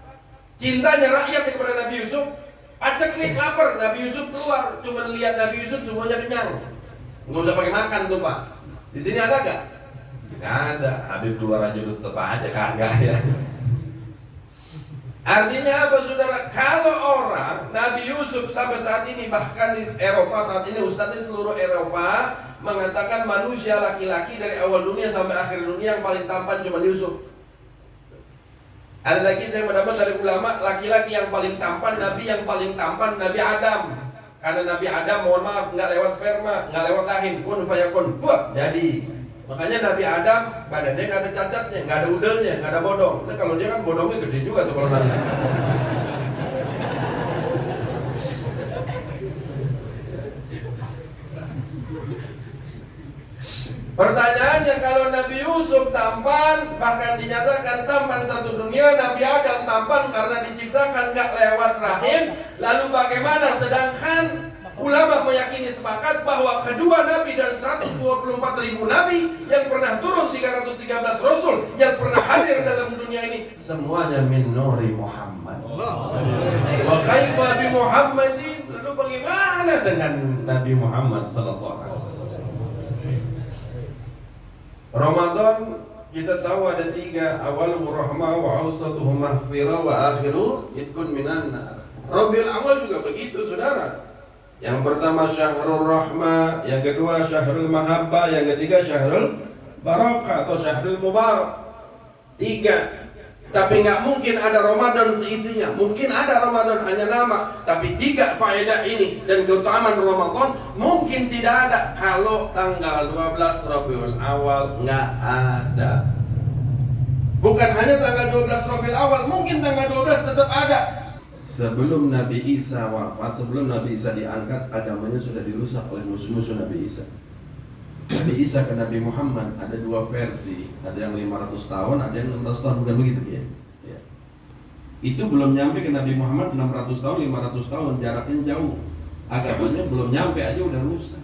cintanya rakyat kepada Nabi Yusuf. Paceklik lapar, Nabi Yusuf keluar, cuma lihat Nabi Yusuf semuanya kenyang. Nggak usah pakai makan tuh Pak. Di sini ada gak? Nggak ada. Habib keluar aja tetep aja kagak ya. Artinya apa saudara? Kalau orang Nabi Yusuf sampai saat ini, bahkan di Eropa saat ini, ustadz di seluruh Eropa mengatakan manusia laki-laki dari awal dunia sampai akhir dunia yang paling tampan cuma Yusuf. Ada lagi saya mendapat dari ulama, laki-laki yang paling tampan, Nabi yang paling tampan Nabi Adam. Karena Nabi Adam, mohon maaf, nggak lewat sperma, nggak lewat rahim, kun fayakun, buat jadi. Makanya Nabi Adam badannya nggak ada cacatnya, nggak ada udelnya, nggak ada bodong. Nah kalau dia kan bodongnya gede juga tuh kalau nangis. Pertanyaannya, kalau Nabi Yusuf tampan, bahkan dinyatakan tampan satu dunia, Nabi Adam tampan karena diciptakan nggak lewat rahim. Lalu bagaimana? Sedangkan ulama meyakini sepakat bahwa kedua Nabi dan 124.000 Nabi yang pernah turun, 313 Rasul yang pernah hadir dalam dunia ini, semuanya min nuri Muhammad. Wa kaifa bi Muhammadin? Lalu bagaimana dengan Nabi Muhammad sallallahu alaihi wasallam? Ramadan kita tahu ada 3, awaluhu rahmah wa awsatuhu maghfirah wa akhiru itqun minan nar. Rabiul Awal juga begitu saudara. Yang pertama syahrul rahmah, yang kedua syahrul mahabbah, yang ketiga syahrul barakah atau syahrul mubarak. 3. Tapi nggak mungkin ada Ramadan seisinya. Mungkin ada Ramadan hanya nama, tapi 3 faedah ini dan keutamaan Ramadan mungkin tidak ada kalau tanggal 12 Rabiul Awal nggak ada. Bukan hanya tanggal 12 Rabiul Awal, mungkin tanggal 12 tetap ada. Sebelum Nabi Isa wafat, sebelum Nabi Isa diangkat, agamanya sudah dirusak oleh musuh-musuh Nabi Isa. Nabi Isa ke Nabi Muhammad ada 2 versi, ada yang 500 tahun, ada yang 600 tahun, bukan begitu ya? Ya. Itu belum nyampe ke Nabi Muhammad 600 tahun, 500 tahun, jaraknya jauh. Agamanya belum nyampe aja udah rusak.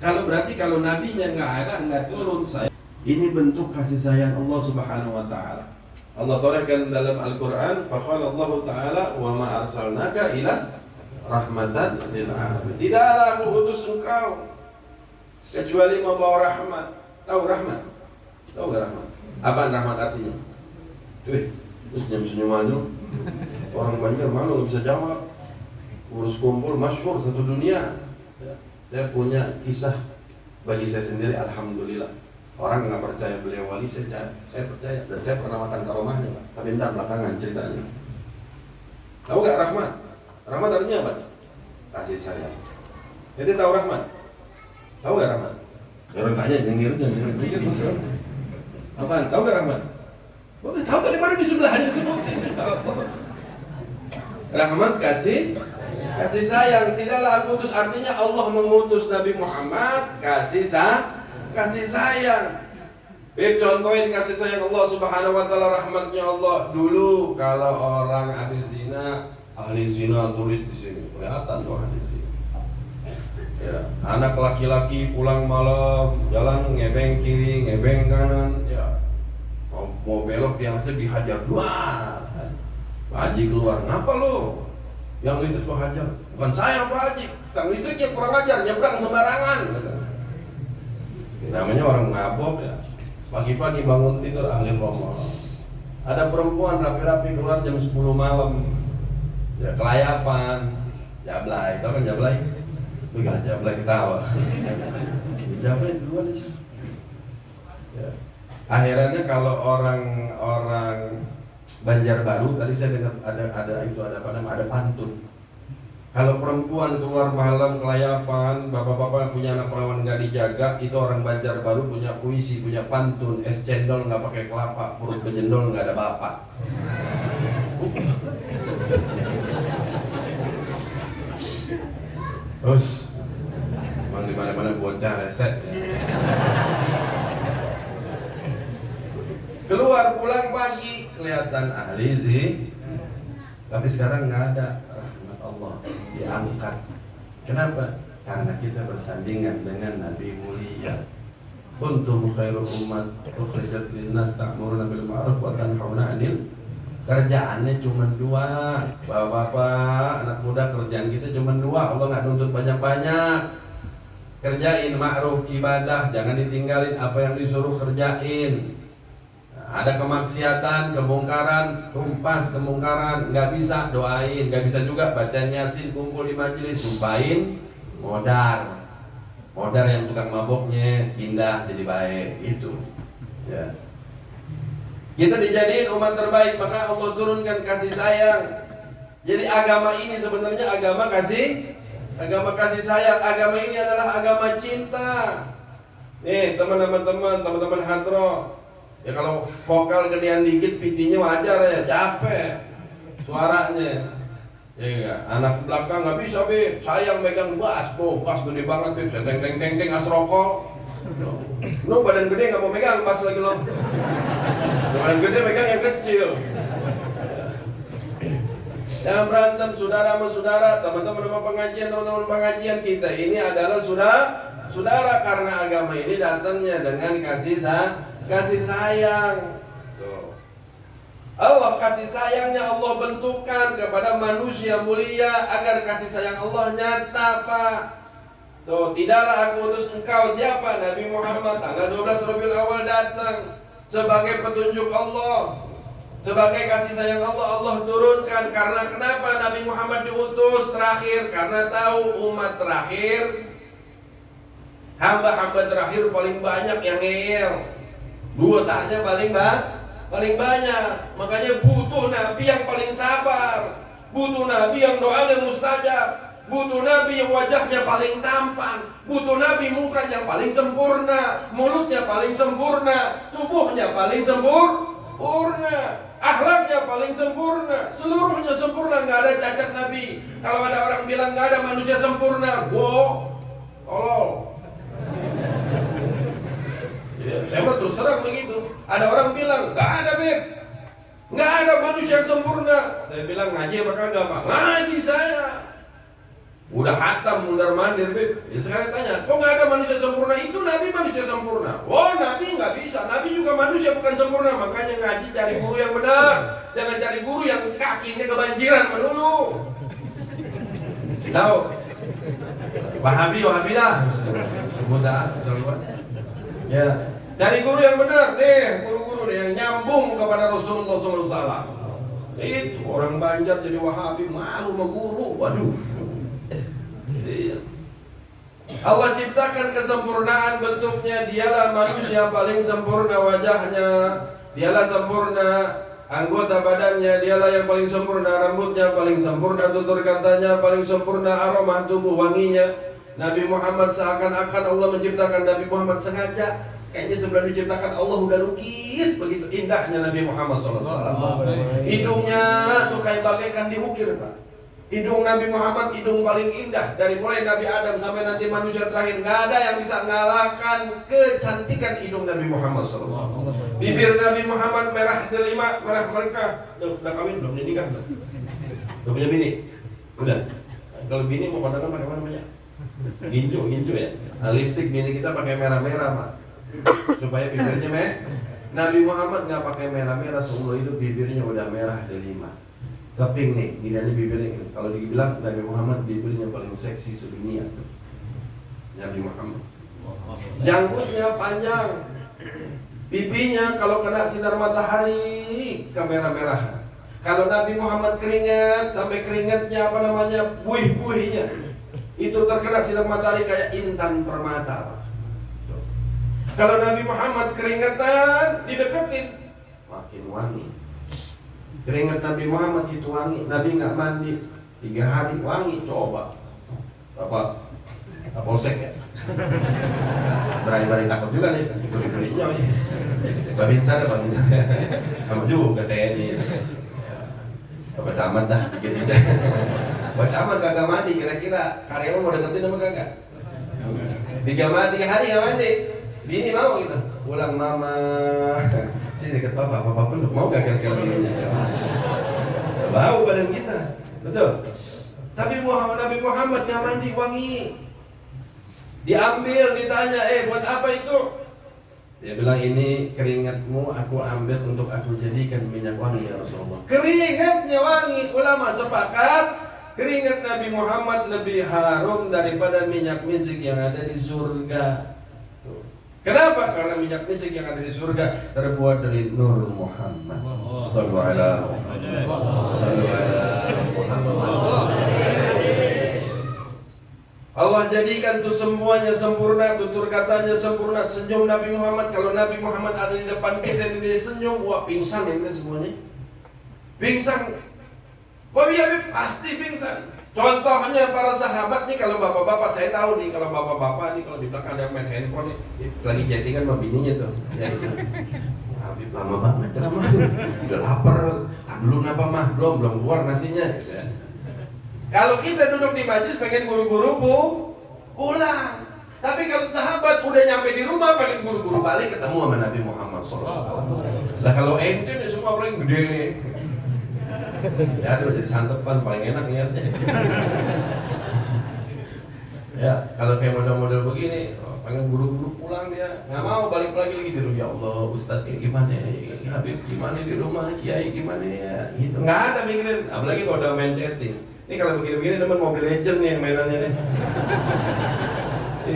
Kalau berarti kalau nabinya nggak ada, nggak turun saya. Ini bentuk kasih sayang Allah Subhanahu wa taala. Allah torehkan dalam Al-Qur'an, faqala Allah taala wa ma arsalnaka ila rahmatan lil alamin. Tidaklah aku utus engkau kecuali membawa rahmat. Tahu rahmat? Tahu gak rahmat? Apa rahmat artinya? Terus senyum-senyum aja. Orang Banjar malu gak bisa jawab. Urus kumpul masyhur satu dunia. Saya punya kisah bagi saya sendiri, alhamdulillah. Orang nggak percaya beliau wali, saya percaya dan saya pernah makan karomahnya, Pak. Tapi entar belakangan ceritanya. Tahu gak rahmat? Rahmat artinya apa? Kasih sayang. Jadi tahu rahmat? Tahu gak rahmat? Orang tanya jengir masalah. Apaan? Tahu gak rahmat? Boleh tahu tadi mana di sebelahnya disebutin. Rahmat kasih sayang. Tidaklah aku utus, artinya Allah mengutus Nabi Muhammad kasih sayang. Contohin kasih sayang Allah Subhanahu wa taala, rahmatnya Allah. Dulu kalau orang ahli zina tulis di sini, kelihatan tuh ahli zina. Ya, anak laki-laki pulang malam jalan ngebeng kiri, ngebeng kanan, ya mau belok tiang listrik dihajar, duar. Pak Haji keluar, ngapa lo? Yang listrik lo hajar? Bukan saya Pak Haji, sang listriknya kurang ajar, nyebrang sembarangan. Namanya orang ngabok ya. Pagi-pagi bangun tidur ahli ngomong. Ada perempuan rapi-rapi keluar jam 10 malam, ya kelayapan, jablay, tau kan jablay? Bukan jablay ketawa. Jablay duluan di sini. Ya. Akhirnya kalau orang Banjarbaru, tadi saya dengar ada pantun. Kalau perempuan keluar malam kelayapan, bapak-bapak punya anak perawan nggak dijaga, itu orang Banjarbaru punya puisi, punya pantun. Es cendol nggak pakai kelapa, perut bejendol nggak ada bapak. Us, emang di mana-mana bocah reset. Keluar pulang pagi kelihatan ahli sih, tapi sekarang nggak ada. Rahmat Allah diangkat Kenapa? Karena kita bersandingan dengan Nabi mulia. Kuntum khairu ummat ukhrijat linnas ta'muruna bil ma'ruf wa tanhauna 'anil. Kerjaannya cuma dua, bapak-bapak, anak muda, kerjaan kita cuma dua. Allah nggak nuntut banyak-banyak. Kerjain ma'ruf, ibadah, jangan ditinggalin apa yang disuruh kerjain. Ada kemaksiatan, kemungkaran, tumpas kemungkaran, nggak bisa doain, nggak bisa juga baca Yasin, kumpul di majelis, sumpahin, modar yang tukang maboknya pindah jadi baik, itu. Ya. Kita dijadiin umat terbaik, maka Allah turunkan kasih sayang. Jadi agama ini sebenarnya agama kasih sayang. Agama ini adalah agama cinta. Nih teman-teman hadroh. Ya kalau vokal gedean dikit pitinya wajar ya, capek suaranya. Ya enggak, anak belakang nggak bisa Bib, sayang megang bass gede banget Bib, saya teng asrokol. Lu badan gede nggak mau megang bass lagi lo. Badan gede megang yang kecil. Jangan berantem saudara sama saudara, teman-teman pengajian kita ini adalah saudara karena agama ini datangnya dengan kasih sayang. Tuh. Allah kasih sayangnya Allah bentukkan kepada manusia mulia agar kasih sayang Allah nyata, Pak. Tuh, tidaklah aku utus engkau siapa? Nabi Muhammad tanggal 12 Rabiul Awal datang sebagai petunjuk Allah, sebagai kasih sayang Allah. Allah turunkan karena kenapa Nabi Muhammad diutus terakhir? Karena tahu umat terakhir, hamba-hamba terakhir paling banyak yang ngeyel, dosanya paling banyak. Makanya butuh Nabi yang paling sabar, butuh Nabi yang doanya mustajab, butuh Nabi yang wajahnya paling tampan, butuh Nabi muka yang paling sempurna, mulutnya paling sempurna, tubuhnya paling sempurna, akhlaknya paling sempurna, seluruhnya sempurna, nggak ada cacat Nabi. Kalau ada orang bilang nggak ada manusia sempurna, tolol. Ya, saya terus terang begitu. Ada orang bilang nggak ada Beb, nggak ada manusia yang sempurna. Saya bilang ngaji apa kagak Pak? Ngaji saya. Udah hatam mundar mandir Beb. Ya sekarang tanya, kok nggak ada manusia sempurna? Itu Nabi manusia sempurna. Oh Nabi nggak bisa. Nabi juga manusia bukan sempurna. Makanya ngaji cari guru yang benar. Jangan cari guru yang kakinya kebanjiran melulu. Tahu? Wahabi dah. Sebut dah. Ya. Cari guru yang benar deh, guru-guru deh yang nyambung kepada Rasulullah SAW. Itu orang Banjar jadi Wahabi malu sama guru, waduh. Iya. Allah ciptakan kesempurnaan bentuknya, dialah manusia paling sempurna wajahnya, dialah sempurna anggota badannya, dialah yang paling sempurna rambutnya, paling sempurna tutur katanya, paling sempurna aroma tubuh wanginya. Nabi Muhammad seakan-akan Allah menciptakan Nabi Muhammad sengaja. Kayaknya sebelum diciptakan Allah udah lukis begitu indahnya Nabi Muhammad SAW. Hidungnya tuh kayak bagaikan diukir Pak. Hidung Nabi Muhammad hidung paling indah dari mulai Nabi Adam sampai nanti manusia terakhir. Nggak ada yang bisa mengalahkan kecantikan hidung Nabi Muhammad SAW. Bibir Nabi Muhammad merah delima, merah mereka. Udah kawin belum? Udah nikah belum? Udah punya bini? Udah. Kalau bini mau kondangan pakai apa namanya? Gincu ya. Nah, lipstick bini kita pakai merah-merah Pak. Supaya bibirnya Nabi Muhammad nggak pakai merah-merah seumur hidup, bibirnya udah merah delima. Keping nih, gini bibirnya gini. Kalau dibilang Nabi Muhammad bibirnya paling seksi sedunia tuh. Nabi Muhammad. Janggutnya panjang. Pipinya kalau kena sinar matahari kemerah-merahan. Kalau Nabi Muhammad keringat sampai keringatnya buih-buihnya itu terkena sinar matahari kayak intan permata. Kalau Nabi Muhammad keringatan dideketin makin wangi. Keringat Nabi Muhammad itu wangi. Nabi nggak mandi 3 hari wangi. Coba apa polsek ya? Berani takut juga nih. Gurih-gurihnya nih. Babinsa sama juga TNI. Bapak camat dah dikit. Bapak camat kagak mandi, kira-kira karyawan mau deketin apa kagak? 3 hari nggak mandi. Bini mau gitu, pulang mama, sini deket papa peluk, mau gak kira-kira bininya? Bau badan kita, betul? Tapi Nabi Muhammad nggak mandi wangi. Diambil, ditanya, buat apa itu? Dia bilang, ini keringatmu aku ambil untuk aku jadikan minyak wangi ya Rasulullah. Keringatnya wangi. Ulama sepakat keringat Nabi Muhammad lebih harum daripada minyak misik yang ada di surga. Kenapa? Karena minyak misik yang ada di surga terbuat dari nur Muhammad. Sallallahu alaihi Muhammad. Allah jadikan tuh semuanya sempurna, tutur katanya sempurna, senyum Nabi Muhammad. Kalau Nabi Muhammad ada di depan kita dan dia senyum, wah pingsan ini semuanya. Pingsan. Wabi Habib pasti pingsan. Contohnya para sahabat nih, kalau bapak-bapak saya tahu nih, kalau bapak-bapak nih kalau di belakang ada main handphone nih, lagi chattingan sama bininya tuh. Ya, Habib lama banget ceramah, udah lapar. Tak dulu napa mah, belum keluar nasinya. Gitu ya. Kalau kita duduk di majlis pengen buru-buru pulang. Tapi kalau sahabat udah nyampe di rumah pengen buru-buru balik ketemu sama Nabi Muhammad SAW. Lah kalau ente nih semua paling gede. Ya udah jadi santepan paling enak niatnya. Ya kalau kayak model-model begini pengen buru-buru pulang dia, nggak mau balik lagi tidur. Ya Allah Ustadz kayak gimana ya, Habib gimana di rumah, Kiai gimana ya, gitu nggak ada mikirin. Apalagi kalau udah main chatting. Ini kalau begini-begini teman Mobile Legend nih mainannya nih.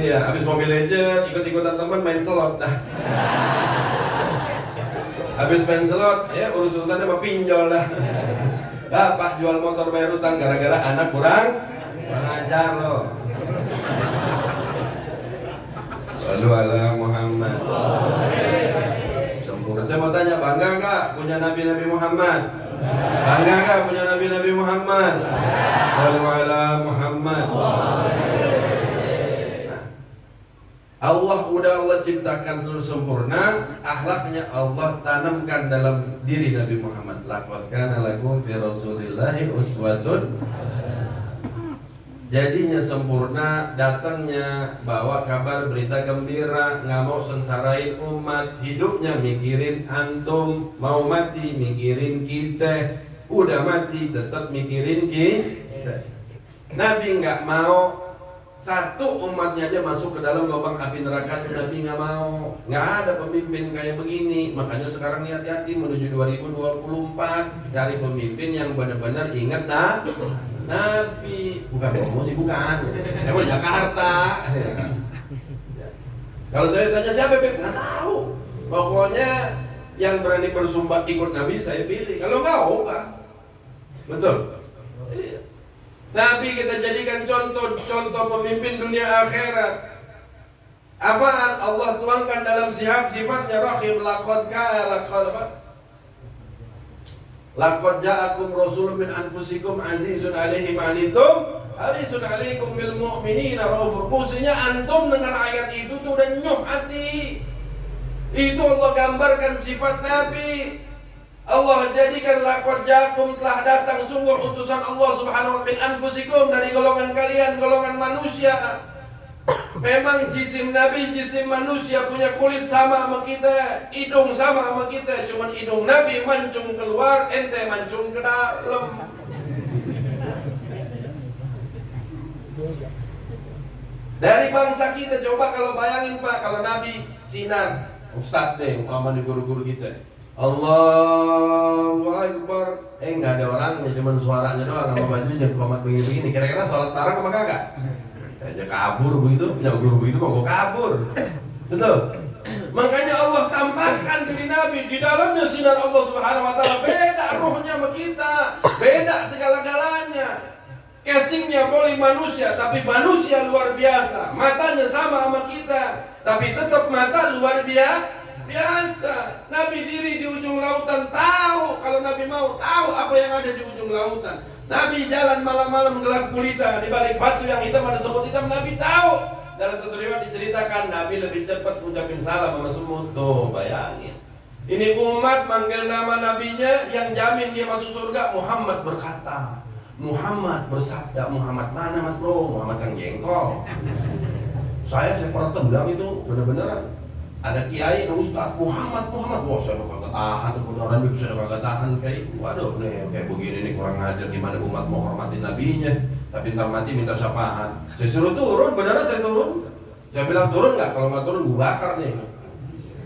Iya, habis Mobile Legend ikut-ikutan teman main slot dah. Habis main slot, ya urusannya sama pinjol dah. Pak jual motor bayar utang gara-gara anak kurang ajar loh. Sallu ala Muhammad. Sempurna. Saya mau tanya, bangga nggak punya Nabi Muhammad? Bangga nggak punya Nabi Muhammad? Sallu ala Muhammad. Allah ciptakan seluruh sempurna, akhlaknya Allah tanamkan dalam diri Nabi Muhammad. Laqad kana lakum fi Rasulillahi uswatun. Jadinya sempurna, datangnya bawa kabar berita gembira, nggak mau sengsarain umat, hidupnya mikirin antum, mau mati mikirin kita, udah mati tetap mikirin kita. Nabi nggak mau satu umatnya aja masuk ke dalam lubang api neraka, Nabi nggak mau. Nggak ada pemimpin kayak begini. Makanya sekarang hati-hati menuju 2024, cari pemimpin yang benar-benar ingat Nabi, bukan promosi, bukan. Saya mau di Jakarta. Kalau saya tanya siapa, nggak tahu. Pokoknya yang berani bersumpah ikut Nabi saya pilih. Kalau nggak, betul. Iya. Nabi kita jadikan contoh pemimpin dunia akhirat. Apaan? Allah tuangkan dalam sifatnya Rahim. Laqad ja'akum rasulun min anfusikum azizun 'alaihi ma anittum harisun 'alaikum bil mu'minina raufur. Maksudnya antum dengar ayat itu tuh udah nyuh hati. Itu Allah gambarkan sifat Nabi. Allah jadikan laqad ja'akum, telah datang sungguh utusan Allah Subhanahu wa ta'ala min anfusikum, dari golongan kalian, golongan manusia. Memang jisim Nabi, jisim manusia, punya kulit sama kita, hidung sama kita, cuman hidung Nabi mancung keluar, ente mancung ke dalam. Dari bangsa kita, coba kalau bayangin Pak, kalau Nabi sinar, Ustadz deh, umpama di guru-guru kita, Allahu Akbar, nggak ada orangnya, cuman suaranya doang, sama bajunya komat begini-begini. Kira-kira sholat tarawih apa kagak? Saya aja kabur begitu, punya guru begitu mau kabur. Betul. Makanya Allah tampakkan diri Nabi, di dalamnya sinar Allah Subhanahu wa ta'ala. Beda ruhnya sama kita, beda segala-galanya. Casingnya poli manusia, tapi manusia luar biasa. Matanya sama kita, tapi tetap mata luar biasa. Nabi diri di ujung lautan, tahu kalau Nabi mau, tahu apa yang ada di ujung lautan. Nabi jalan malam-malam gelap gulita, di balik batu yang hitam ada semut hitam, Nabi tahu. Dalam satu riwayat diceritakan Nabi lebih cepat ucapin salam sama semut. Tuh bayangin, ini umat manggil nama nabinya, yang jamin dia masuk surga. Muhammad berkata, Muhammad bersabda. Muhammad mana mas bro? Muhammad yang jengkol. Saya pernah tendang itu bener-beneran. Ada kiai, ada ustaz, Muhammad, wah saya kagak tahan, beneran itu saya kagak tahan kayak, waduh nih kayak begini nih kurang ngajar, gimana umat mau hormatin nabinya. Tapi ntar mati minta syafaat. Saya suruh turun, beneran saya turun. Saya bilang turun nggak? Kalau nggak turun gue bakar nih.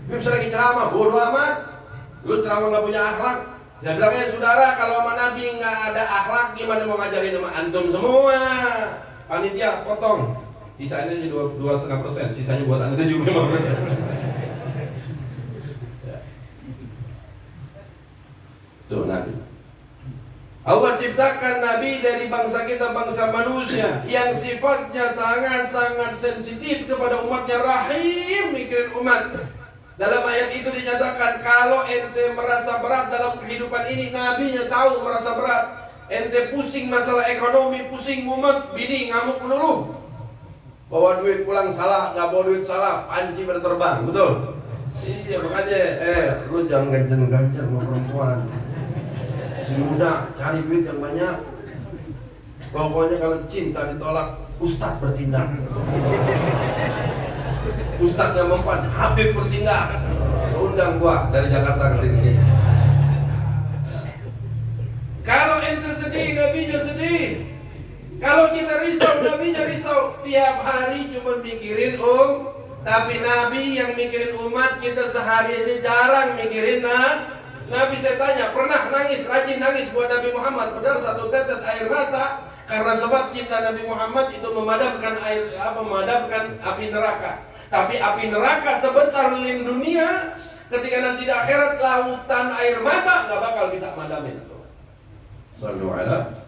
Dia bisa lagi ceramah, bodoh amat. Lu ceramah nggak punya akhlak. Saya bilang, saudara, kalau sama Nabi nggak ada akhlak, gimana mau ngajarin sama antum semua? Panitia potong. Sisanya aja 2,5%, sisanya buat anda 75%. Tuh Nabi. Allah ciptakan Nabi dari bangsa kita, bangsa manusia yang sifatnya sangat-sangat sensitif kepada umatnya, rahim mikirin umat. Dalam ayat itu dinyatakan kalau ente merasa berat dalam kehidupan ini, Nabinya tahu merasa berat. Ente pusing masalah ekonomi, pusing mumet, bini ngamuk melulu. Bawa duit pulang salah, nggak bawa duit salah, panci pada terbang, betul? Iya makanya, lu jangan ganjen-ganjen sama perempuan. Si muda cari duit yang banyak. Pokoknya kalau cinta ditolak, Ustadz bertindak. Ustadz gak mempan, Habib bertindak. Undang gua dari Jakarta ke sini. Kalau ente sedih, Nabinya sedih. Kalau kita risau, Nabinya risau. Tiap hari cuma mikirin tapi Nabi yang mikirin umat, kita sehari aja jarang mikirin Nabi. Saya tanya, pernah nangis, rajin nangis buat Nabi Muhammad, padahal satu tetes air mata, karena sebab cinta Nabi Muhammad itu memadamkan memadamkan api neraka. Tapi api neraka sebesar lilin dunia, ketika nanti di akhirat lautan air mata nggak bakal bisa madamin. Sallu ala.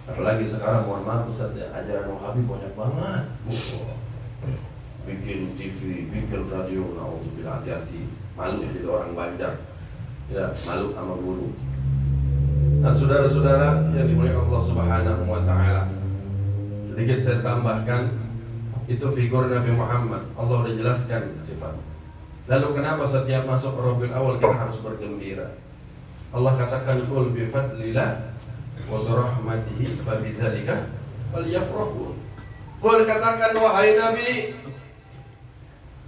Apalagi sekarang, mohon maaf Ustaz, ajaran Wahabi banyak banget. Bikin TV, bikin radio, naudzubillah, hati-hati. Malu jadi orang Banjar. Ya, malu sama guru. Nah, saudara-saudara yang dimuliakan Allah Subhanahu wa taala. Sedikit saya tambahkan, itu figur Nabi Muhammad. Allah sudah jelaskan sifat. Lalu kenapa setiap masuk Rabiul Awal kita harus bergembira? Allah katakan, "Qul bi fadlillah wa bi rahmatihi fa bidzalika falyafrahu." Qul, katakan wahai Nabi,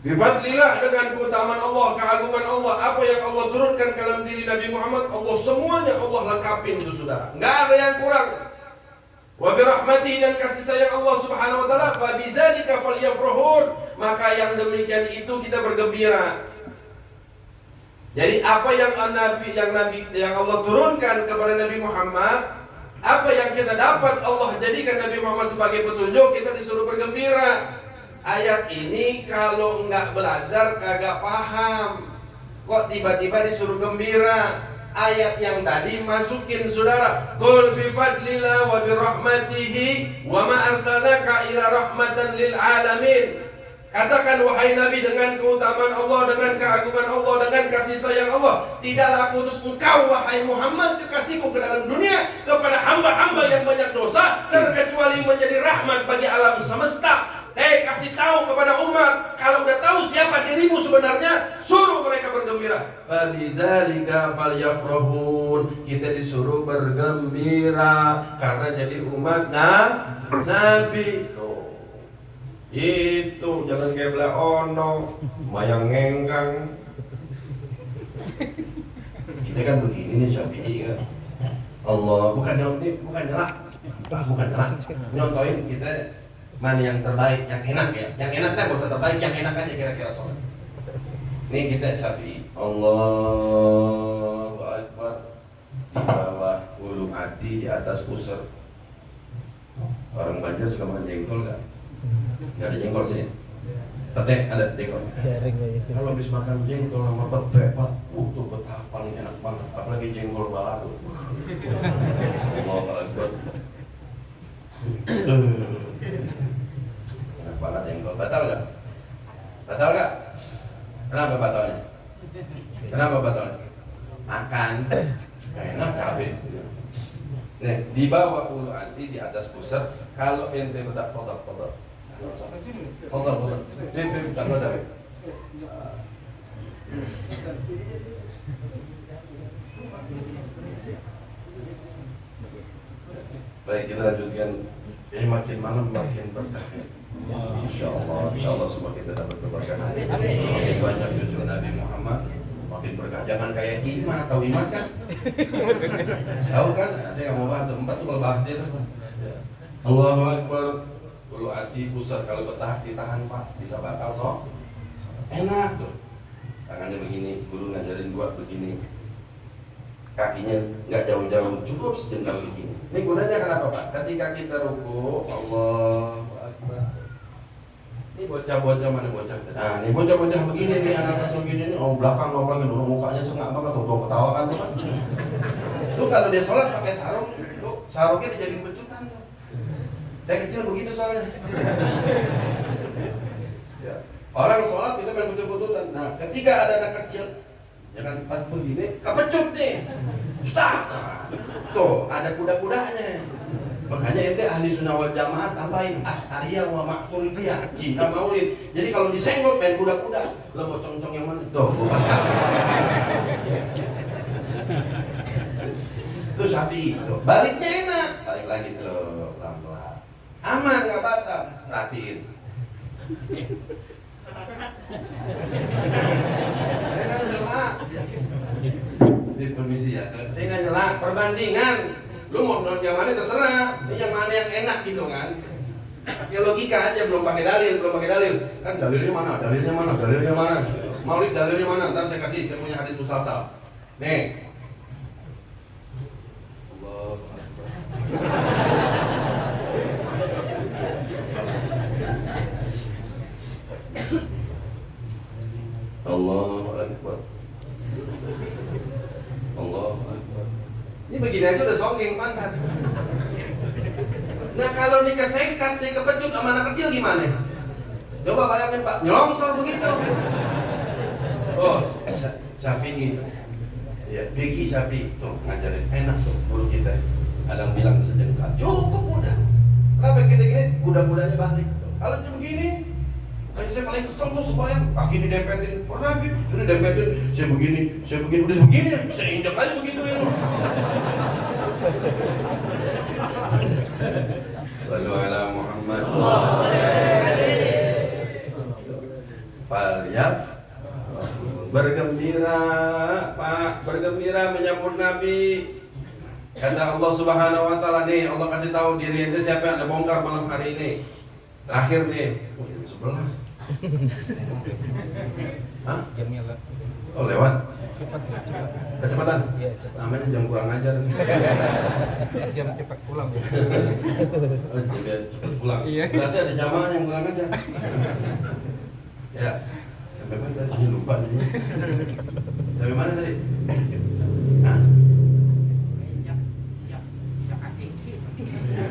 bifadlillah, dengan keutamaan Allah, keagungan Allah, apa yang Allah turunkan ke dalam diri Nabi Muhammad, Allah semuanya Allah lengkapin itu saudara, nggak ada yang kurang. Wa birahmatihi, dan kasih sayang Allah Subhanahu wa taala, fa bidzalika falyafrahun, maka yang demikian itu kita bergembira. Jadi apa yang Allah turunkan kepada Nabi Muhammad, apa yang kita dapat Allah jadikan Nabi Muhammad sebagai petunjuk, kita disuruh bergembira. Ayat ini kalau nggak belajar kagak paham. Kok tiba-tiba disuruh gembira? Ayat yang tadi masukin saudara. Qul bi fadlillah wa bi rahmatihi wa ma arsalnaka ila rahmatan lil alamin. Katakan wahai Nabi, dengan keutamaan Allah, dengan keagungan Allah, dengan kasih sayang Allah, tidaklah aku utus engkau wahai Muhammad kekasihku ke dalam dunia kepada hamba-hamba yang banyak dosa, terkecuali menjadi rahmat bagi alam semesta. Kasih tahu kepada umat, kalau udah tahu siapa dirimu sebenarnya, suruh mereka bergembira. Fabizalika falyafrahun, kita disuruh bergembira karena jadi umat Nabi. Itu jangan kayak belah ono, mayang ngengkang. Kita kan begini nih Syafi'i kan. Allah bukan nyala. Nyontoin kita mana yang terbaik, yang enak ya. Yang enak kan gak usah terbaik, yang enak aja kira-kira soalnya. Ini kita Syafi'i. Allahu Akbar. Di bawah ulu hati, di atas pusar. Orang Banjar suka makan jengkol gak? Gak ada jengkol sini? Pete ada jengkol? Kalau habis makan jengkol sama pete, tuh betah paling enak banget. Apalagi jengkol balado. Allahu Akbar. Enak banget jengkol. Batal gak? Batal gak? Kenapa batalnya? Kenapa batalnya? Makan gak enak cabai. Nih, di bawah ulu hati, di atas pusat. Kalau ente betak foto. Dia tak ada. Baik, kita lanjutkan. Makin malam makin berkah. Insya Allah semua kita dapat keberkahan. Makin banyak cucu Nabi Muhammad, makin makin berkah. Jangan kayak Imat, tahu Imat kan? Tahu kan? Nah, saya nggak mau bahas tuh. 4 tuh kalau bahas dia tuh. Allahu Akbar. Bulu hati pusat, kalau betah ditahan Pak, bisa bakal sok. Enak tuh. Tangannya begini, guru ngajarin gua begini. Kakinya nggak jauh-jauh, cukup sejengkal begini. Ini gunanya kenapa Pak? Ketika kita ruku, Allahu Akbar. Ini bocah-bocah mana bocah? Nah, ini bocah-bocah begini nih, anak-anak segini nih, belakang ngomongin dulu, mukanya sengak banget tuh ketawa kan tuh kan. Tuh kalau dia sholat pakai sarung, tuh sarungnya dijadiin becutan tuh. Saya kecil begitu soalnya. Ya. Orang sholat kita main becut-becutan. Nah, ketika ada anak kecil, jangan pas begini, kepecut nih. Cetak. Nah, tuh ada kuda-kudanya. Makanya ente ahli sunnah wal jamaah tambahin as'ariyah wa ma'turidiyah, cinta maulid. Jadi kalau disenggol main kuda-kuda, lo mau cong-cong yang mana? Tuh, gue pasang. Itu Syafi'i tuh. Baliknya enak, balik lagi tuh, pelan-pelan. Aman, nggak batal. Perhatiin. Saya nggak nyela. Ini permisi ya. Saya nggak nyela. Perbandingan. Lu mau nonton yang mana terserah. Ini yang mana yang enak gitu kan. Pakai logika aja, belum pakai dalil. Kan dalilnya mana? Maulid dalilnya mana? Ntar saya kasih. Saya punya hadis musalsal. Nih. Allahu Akbar. Allahu Akbar. Ini begini aja udah songeng pantat. Nah kalau dikesengkat, dikepecut sama anak kecil gimana? Coba bayangin Pak, nyelongsor begitu. Oh, Syafi'i. Ya, Vicky Syafi'i tuh ngajarin enak tuh guru kita. Ada yang bilang sejengkal, cukup udah. Kenapa kita gini? Kuda-kudanya balik. Kalau cuma begini, saya paling kesel tuh supaya kaki ini dempetin, pernah gitu, ini dempetin, saya begini, udah begini, saya injak aja begitu ya. Sallu ala Muhammad. Falyaf bergembira, Pak, bergembira menyambut Nabi. Kata Allah Subhanahu wa taala nih, Allah kasih tahu diri ente siapa yang ada bongkar malam hari ini. Terakhir nih, jam 11. Hah? Jamnya lah. Oh lewat? Cepat. Kecepatan? Iya, cepat. Namanya jam kurang ajar. Jam cepat pulang ya. Oh, jam cepat pulang. Iya. Berarti ada jamaah yang kurang ajar. Ya. Sampai mana tadi? Ini lupa jadi. Sampai mana tadi? Hah?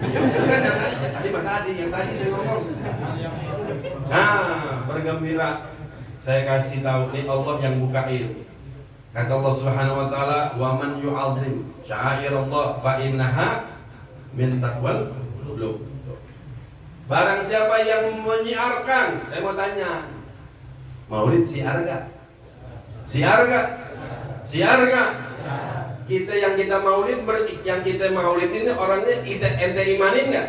Bukan yang tadi saya ngomong. Nah, bergembira. Saya kasih tahu nih Allah yang bukain. Kata Allah Subhanahu wa taala, "Wa man yu'azzim sya'airallah fa innaha min taqwal qulub." Barang siapa yang menyiarkan, saya mau tanya, Maulid siar enggak? Siar enggak? Siar enggak? Kita yang kita maulid ini orangnya ente imanin nggak?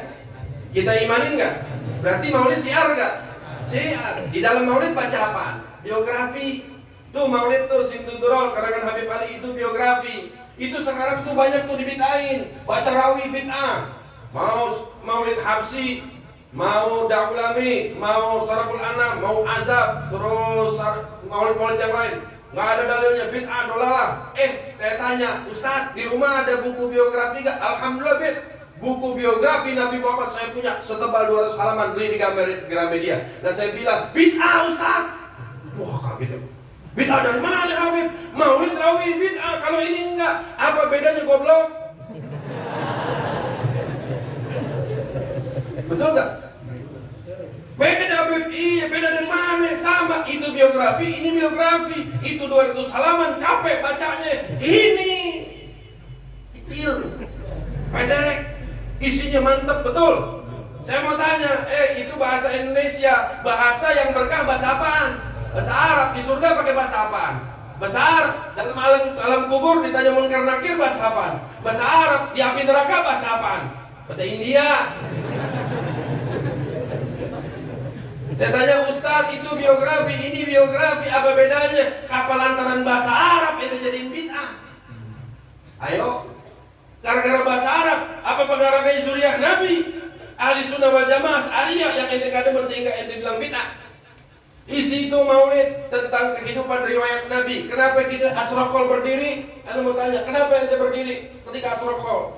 Kita imanin nggak? Berarti maulid siar nggak? Siar. Di dalam maulid baca apa? Biografi. Tuh maulid tuh Simtudurol karangan Habib Ali itu biografi. Itu sekarang tuh banyak tuh dibid'ain. Baca rawi bid'ah. Mau maulid Habsi, mau Daulami, mau Saraful Anam, mau Azab, terus maulid-maulid yang lain. Nggak ada dalilnya, bid'ah, dolalah. Saya tanya, Ustadz, di rumah ada buku biografi nggak? Alhamdulillah, buku biografi Nabi Muhammad saya punya setebal 200 halaman, beli di Gramedia. Dan saya bilang, bid'ah Ustadz. Wah kaget ya. Bid'ah dari mana Habib? Maulid rawi bid'ah, kalau ini enggak. Apa bedanya goblok? Betul nggak? Beda Habib, iya beda dari mana? Sama, itu biografi, ini biografi. Itu 200 halaman, capek bacanya. Ini kecil, pendek, isinya mantep, betul. Saya mau tanya, itu bahasa Indonesia, bahasa yang berkah bahasa apaan? Bahasa Arab, di surga pakai bahasa apaan? Bahasa Arab, dalam alam kubur ditanya munkar nakir bahasa apaan? Bahasa Arab, di api neraka bahasa apaan? Bahasa India. Saya tanya Ustadz, itu biografi, ini biografi, apa bedanya? Apa lantaran bahasa Arab itu jadiin bid'ah? Ayo, gara-gara bahasa Arab, apa pengarangnya zuriat Nabi? Ahli sunnah wal jamaah Asy'ariyah yang ente kadang sehingga ente bilang bid'ah. Isi itu maulid tentang kehidupan riwayat Nabi. Kenapa kita Asraqol berdiri? Anda mau tanya, kenapa ente berdiri ketika Asraqol?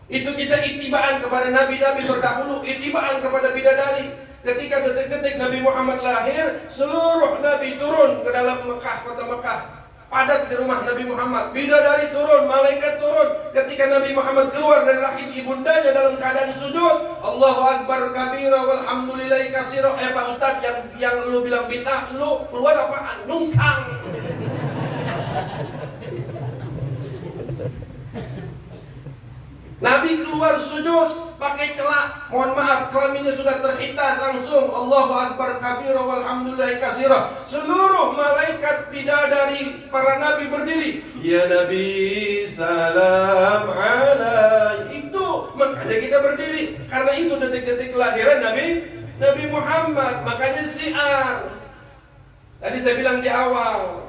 Itu kita itibaan kepada nabi-nabi terdahulu, itibaan kepada bidadari. Ketika detik-detik Nabi Muhammad lahir, seluruh nabi turun ke dalam Mekah, kota Mekah, padat di rumah Nabi Muhammad. Bidadari turun, malaikat turun. Ketika Nabi Muhammad keluar dari rahim ibundanya dalam keadaan sujud, Allahu Akbar kabira walhamdulillahi katsira. Pak Ustaz, yang lu bilang bid'ah, lu keluar apaan? Nungsang. Nabi keluar sujud pakai celak, mohon maaf kelaminnya sudah terhitan, langsung Allahu Akbar kabira walhamdulillahi katsira. Seluruh malaikat bidadari para nabi berdiri. Ya Nabi salam alaik. Itu makanya kita berdiri, karena itu detik-detik kelahiran Nabi Muhammad. Makanya syiar. Tadi saya bilang di awal,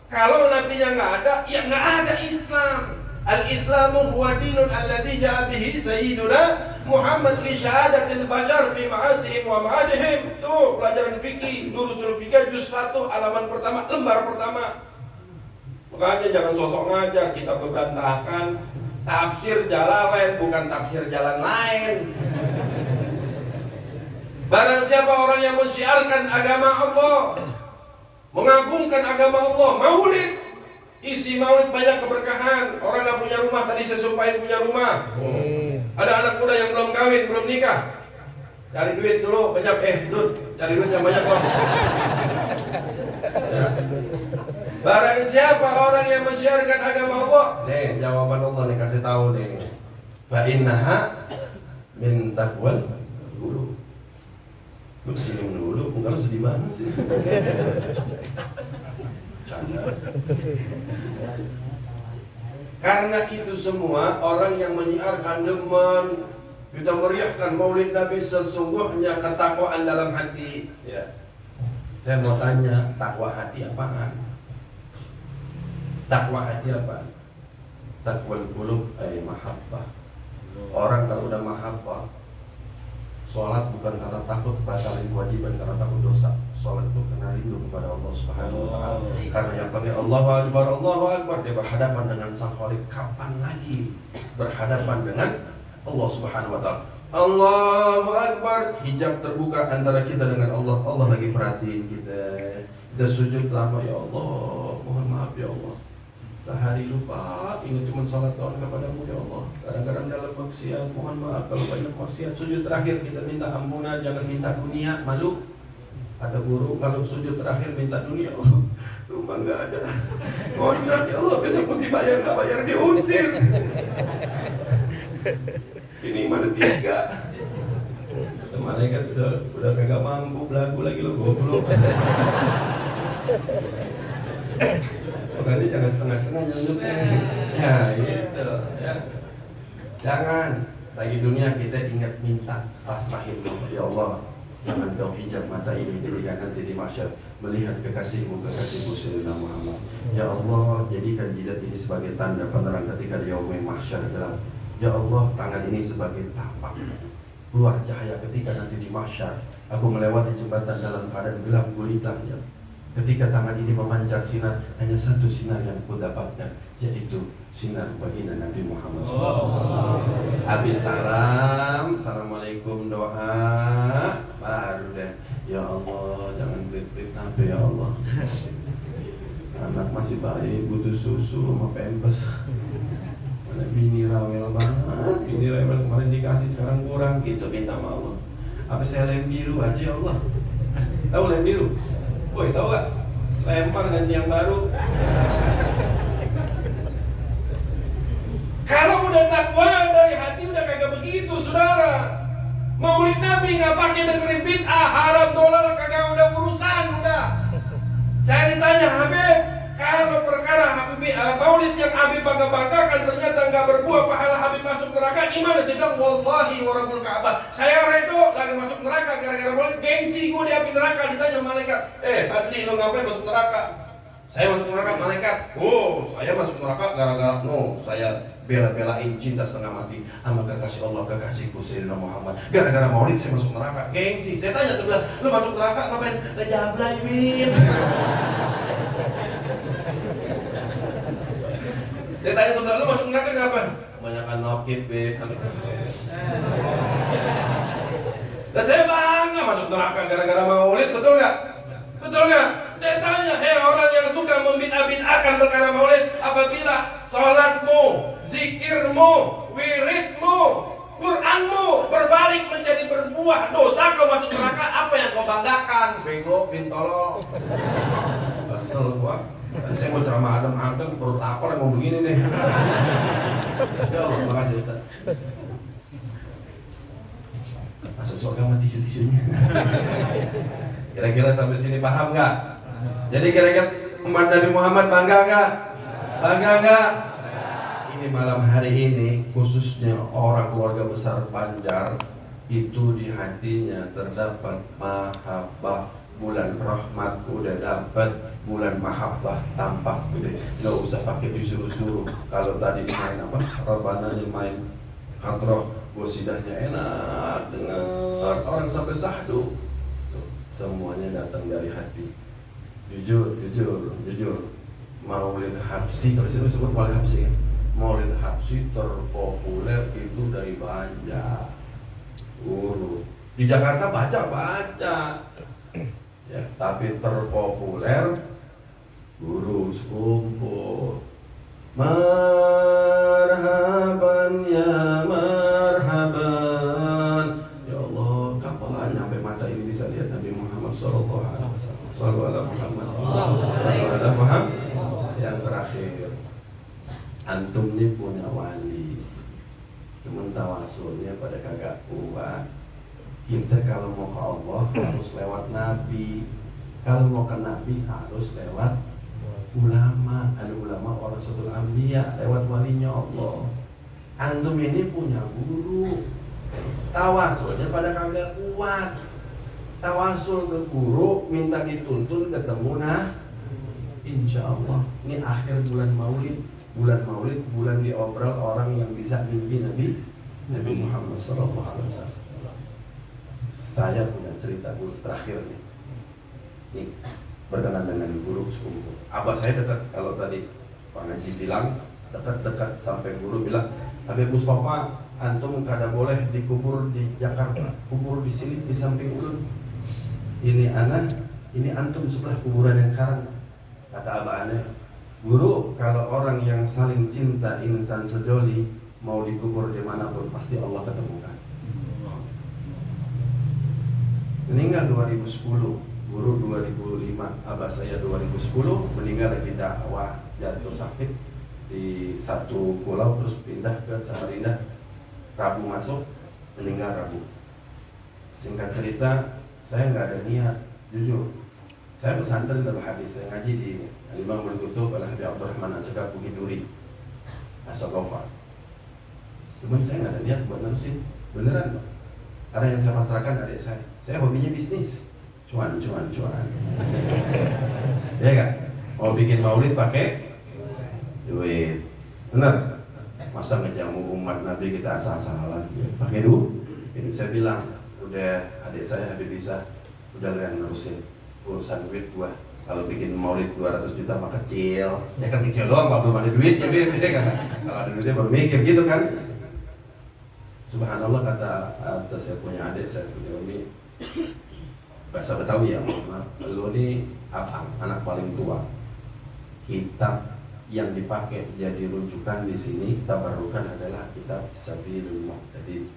kalau nabinya nggak ada, ya nggak ada Islam. Al-Islamu huwa dinun alladhi ja'a bihi sayyiduna Muhammad li syahadatil bashar fi ma'asihim wa ma'adihim. Tuh pelajaran fikih, Durusul Fikih juz 1 halaman pertama, lembar pertama. Makanya jangan sosok ngajar, kita berantakan. Tafsir Jalalain bukan tafsir jalan lain. Barang siapa orang yang mensyiarkan agama Allah, mengagungkan agama Allah, maulid. Isi maulid banyak keberkahan. Orang gak punya rumah, tadi saya sumpahin punya rumah. Ada anak muda yang belum kawin, belum nikah, cari duit dulu banyak, cari duit yang banyak loh. Ya. Barang siapa orang yang mensyiarkan agama Allah, nih jawaban Allah nih, kasih tahu nih. Fa innaha min taqwal qulub. Lu senyum dulu, muka lu sedih banget sih. Karena itu semua orang yang menyiarkan demen, kita meriahkan maulid Nabi, sesungguhnya ketakwaan dalam hati. Ya. Saya mau tanya, takwa hati apaan? Takwa hati apa? Taqwal qulub ay mahabbah. Orang kalau udah mahabbah, sholat bukan karena takut batalin kewajiban, karena takut dosa. Sholat itu karena rindu kepada Allah Subhanahu wa Ta'ala. Karena yang panggil Allahu Akbar, dia berhadapan dengan Sang Khaliq. Kapan lagi berhadapan dengan Allah Subhanahu wa Ta'ala? Allahu Akbar, hijab terbuka antara kita dengan Allah. Allah lagi perhatiin kita. Kita sujud lama, ya Allah, mohon maaf ya Allah, sehari lupa, ingat cuma sholat doang kepadamu ya Allah. Kadang-kadang dalam maksiat, mohon maaf kalau banyak maksiat. Sujud terakhir kita minta ampunan, jangan minta dunia, malu. Ada guru kalau sujud terakhir minta dunia, Allah, rumah nggak ada, kontrak ya Allah, besok mesti bayar, nggak bayar diusir. Ini mana 3. Malaikat udah kagak mampu, belagu lagi lo goblok. Berarti jangan setengah-setengah nyelutnya. Ya gitu ya. Jangan lagi dunia kita ingat minta pasrahin dulu. Ya Allah, jangan kau hijab mata ini ketika nanti di mahsyar melihat kekasihmu Sayyidina Muhammad. Ya Allah, jadikan jidat ini sebagai tanda penerang ketika di yaumul mahsyar dalam. Ya Allah, tangan ini sebagai tapak keluar cahaya ketika nanti di mahsyar. Aku melewati jembatan dalam keadaan gelap gulita. Ya. Ketika tangan ini memancar sinar, hanya satu sinar yang ku dapatkan, yaitu sinar baginda Nabi Muhammad SAW. Habis salam, assalamualaikum, doa, baru deh. Ya Allah, jangan pelit-pelit nabi ya Allah. Anak masih bayi, butuh susu sama pampers. Mana bini rawel banget, bini rawel kemarin dikasih sekarang kurang, gitu minta sama Allah. Apa saya lem biru aja ya Allah? Tahu lem biru? Woi, tahu gak? Lempar ganti yang baru. Kalau udah takwa dari hati udah kagak begitu, saudara. Maulid Nabi nggak pakai dengerin bid'ah, haram, dolal, kagak, udah urusan udah. Saya ditanya, Habib, kalau perkara Habib maulid yang Habib bangga-banggakan ternyata nggak berbuah, pahala Habib masuk neraka, gimana? Saya bilang wallahi wa rabbul Ka'bah, saya redo lagi masuk neraka gara-gara maulid, gengsi gue di api neraka. Ditanya malaikat, Adli lo ngapain masuk neraka? Saya masuk neraka, malaikat. Oh, saya masuk neraka gara-gara saya bela-belain cinta setengah mati sama kekasih Allah, kekasihku Sayyidina Muhammad. Gara-gara maulid saya masuk neraka, gengsi. Saya tanya sebelah, lu masuk neraka ngapain? Jablay, Min. Saya tanya sebelah, lu masuk neraka kenapa? Kebanyakan nokip, Beb. Nah, saya bangga masuk neraka gara-gara maulid, betul nggak? Betul nggak? Saya tanya, orang yang suka membid'ah-bid'ahkan perkara maulid, apabila sholatmu, zikirmu, wiridmu, Quranmu berbalik menjadi berbuah dosa, kau masuk neraka, apa yang kau banggakan? Bego, bintolol. Kesel gua. Saya mau ceramah adem-adem, perut lapar mau begini nih. Ya Allah, makasih Ustaz. Masuk surga sama tisu-tisunya. Kira-kira sampai sini paham nggak? Jadi kira-kira umat Nabi Muhammad bangga nggak? Bangga nggak? Ini malam hari ini khususnya orang keluarga besar Banjar itu di hatinya terdapat mahabbah. Bulan rahmat udah dapat, bulan mahabbah tampak gede. Nggak usah pakai disuruh-suruh. Kalau tadi main apa? Rabananya main katroh, gosidahnya enak, dengar orang sampai sahdu. Semuanya datang dari hati. Jujur. Maulid Habsyi, kalau sini disebut Maulid Habsyi kan? Maulid Habsyi terpopuler itu dari Banjar. Di Jakarta baca. Ya, tapi terpopuler guru sekumpul. Marhaban ya marhaban. Ya Allah, kapan nyampe mata ini bisa lihat Nabi Muhammad sallallahu alaihi wasallam. Sallallahu alaihi Muhammad. Sallallahu alaihi Muhammad. Yang terakhir, antum ini punya wali, cuman tawasulnya pada kagak kuat. Kita kalau mau ke Allah harus lewat Nabi. Kalau mau ke Nabi harus lewat ulama. Ulama warasatul anbiya, lewat walinya Allah. Antum ini punya guru, tawasulnya pada kagak kuat. Tawasul ke guru, minta dituntun ketemu insya Allah. Ini akhir bulan Maulid, bulan diobrol orang yang bisa mimpi Nabi Muhammad SAW. Saya punya cerita guru terakhir nih. Nih, berkenan dengan guru sekumpul. Abah saya dekat, kalau tadi Pak Ngaji bilang dekat-dekat sampai guru bilang, Habib Mustafa, antum kada boleh dikubur di Jakarta, kubur di sini di samping ulun. Ini antum sebelah kuburan yang sekarang. Kata abah aneh, guru, kalau orang yang saling cinta insan sejoli mau dikubur dimanapun pasti Allah ketemukan. Meninggal 2010, guru 2005, abah saya 2010, meninggal lagi dakwah, jatuh sakit di satu pulau, terus pindah ke Samarinda. Rabu masuk, meninggal Rabu. Singkat cerita, saya nggak ada niat, jujur. Saya pesantren dalam hadis, saya ngaji di Imam Al-Qutub Al-Habib Abdurrahman As-Segaf Bukit Duri, As-Sagafah. Cuman saya nggak ada niat buat nerusin, beneran. Karena yang saya pasrahkan adik saya hobinya bisnis, cuan. Ya kan? Mau bikin maulid pakai duit, bener? Masa ngejamu umat Nabi kita asal-asalan pakai duit? Ini saya bilang, udah adik saya Habib bisa, udah lo yang nerusin urusan duit gua. Kalau bikin maulid 200 juta mah kecil, ya kan kecil doang, belum ada duitnya, kan? Kalau ada duitnya baru mikir gitu kan? Subhanallah, kata saya punya adik, saya punya umi, bahasa Betawi ya, maaf, lu ini abang, anak paling tua. Kitab yang dipakai jadi rujukan di sini tabarukan adalah kitab Sabilul Muhtadin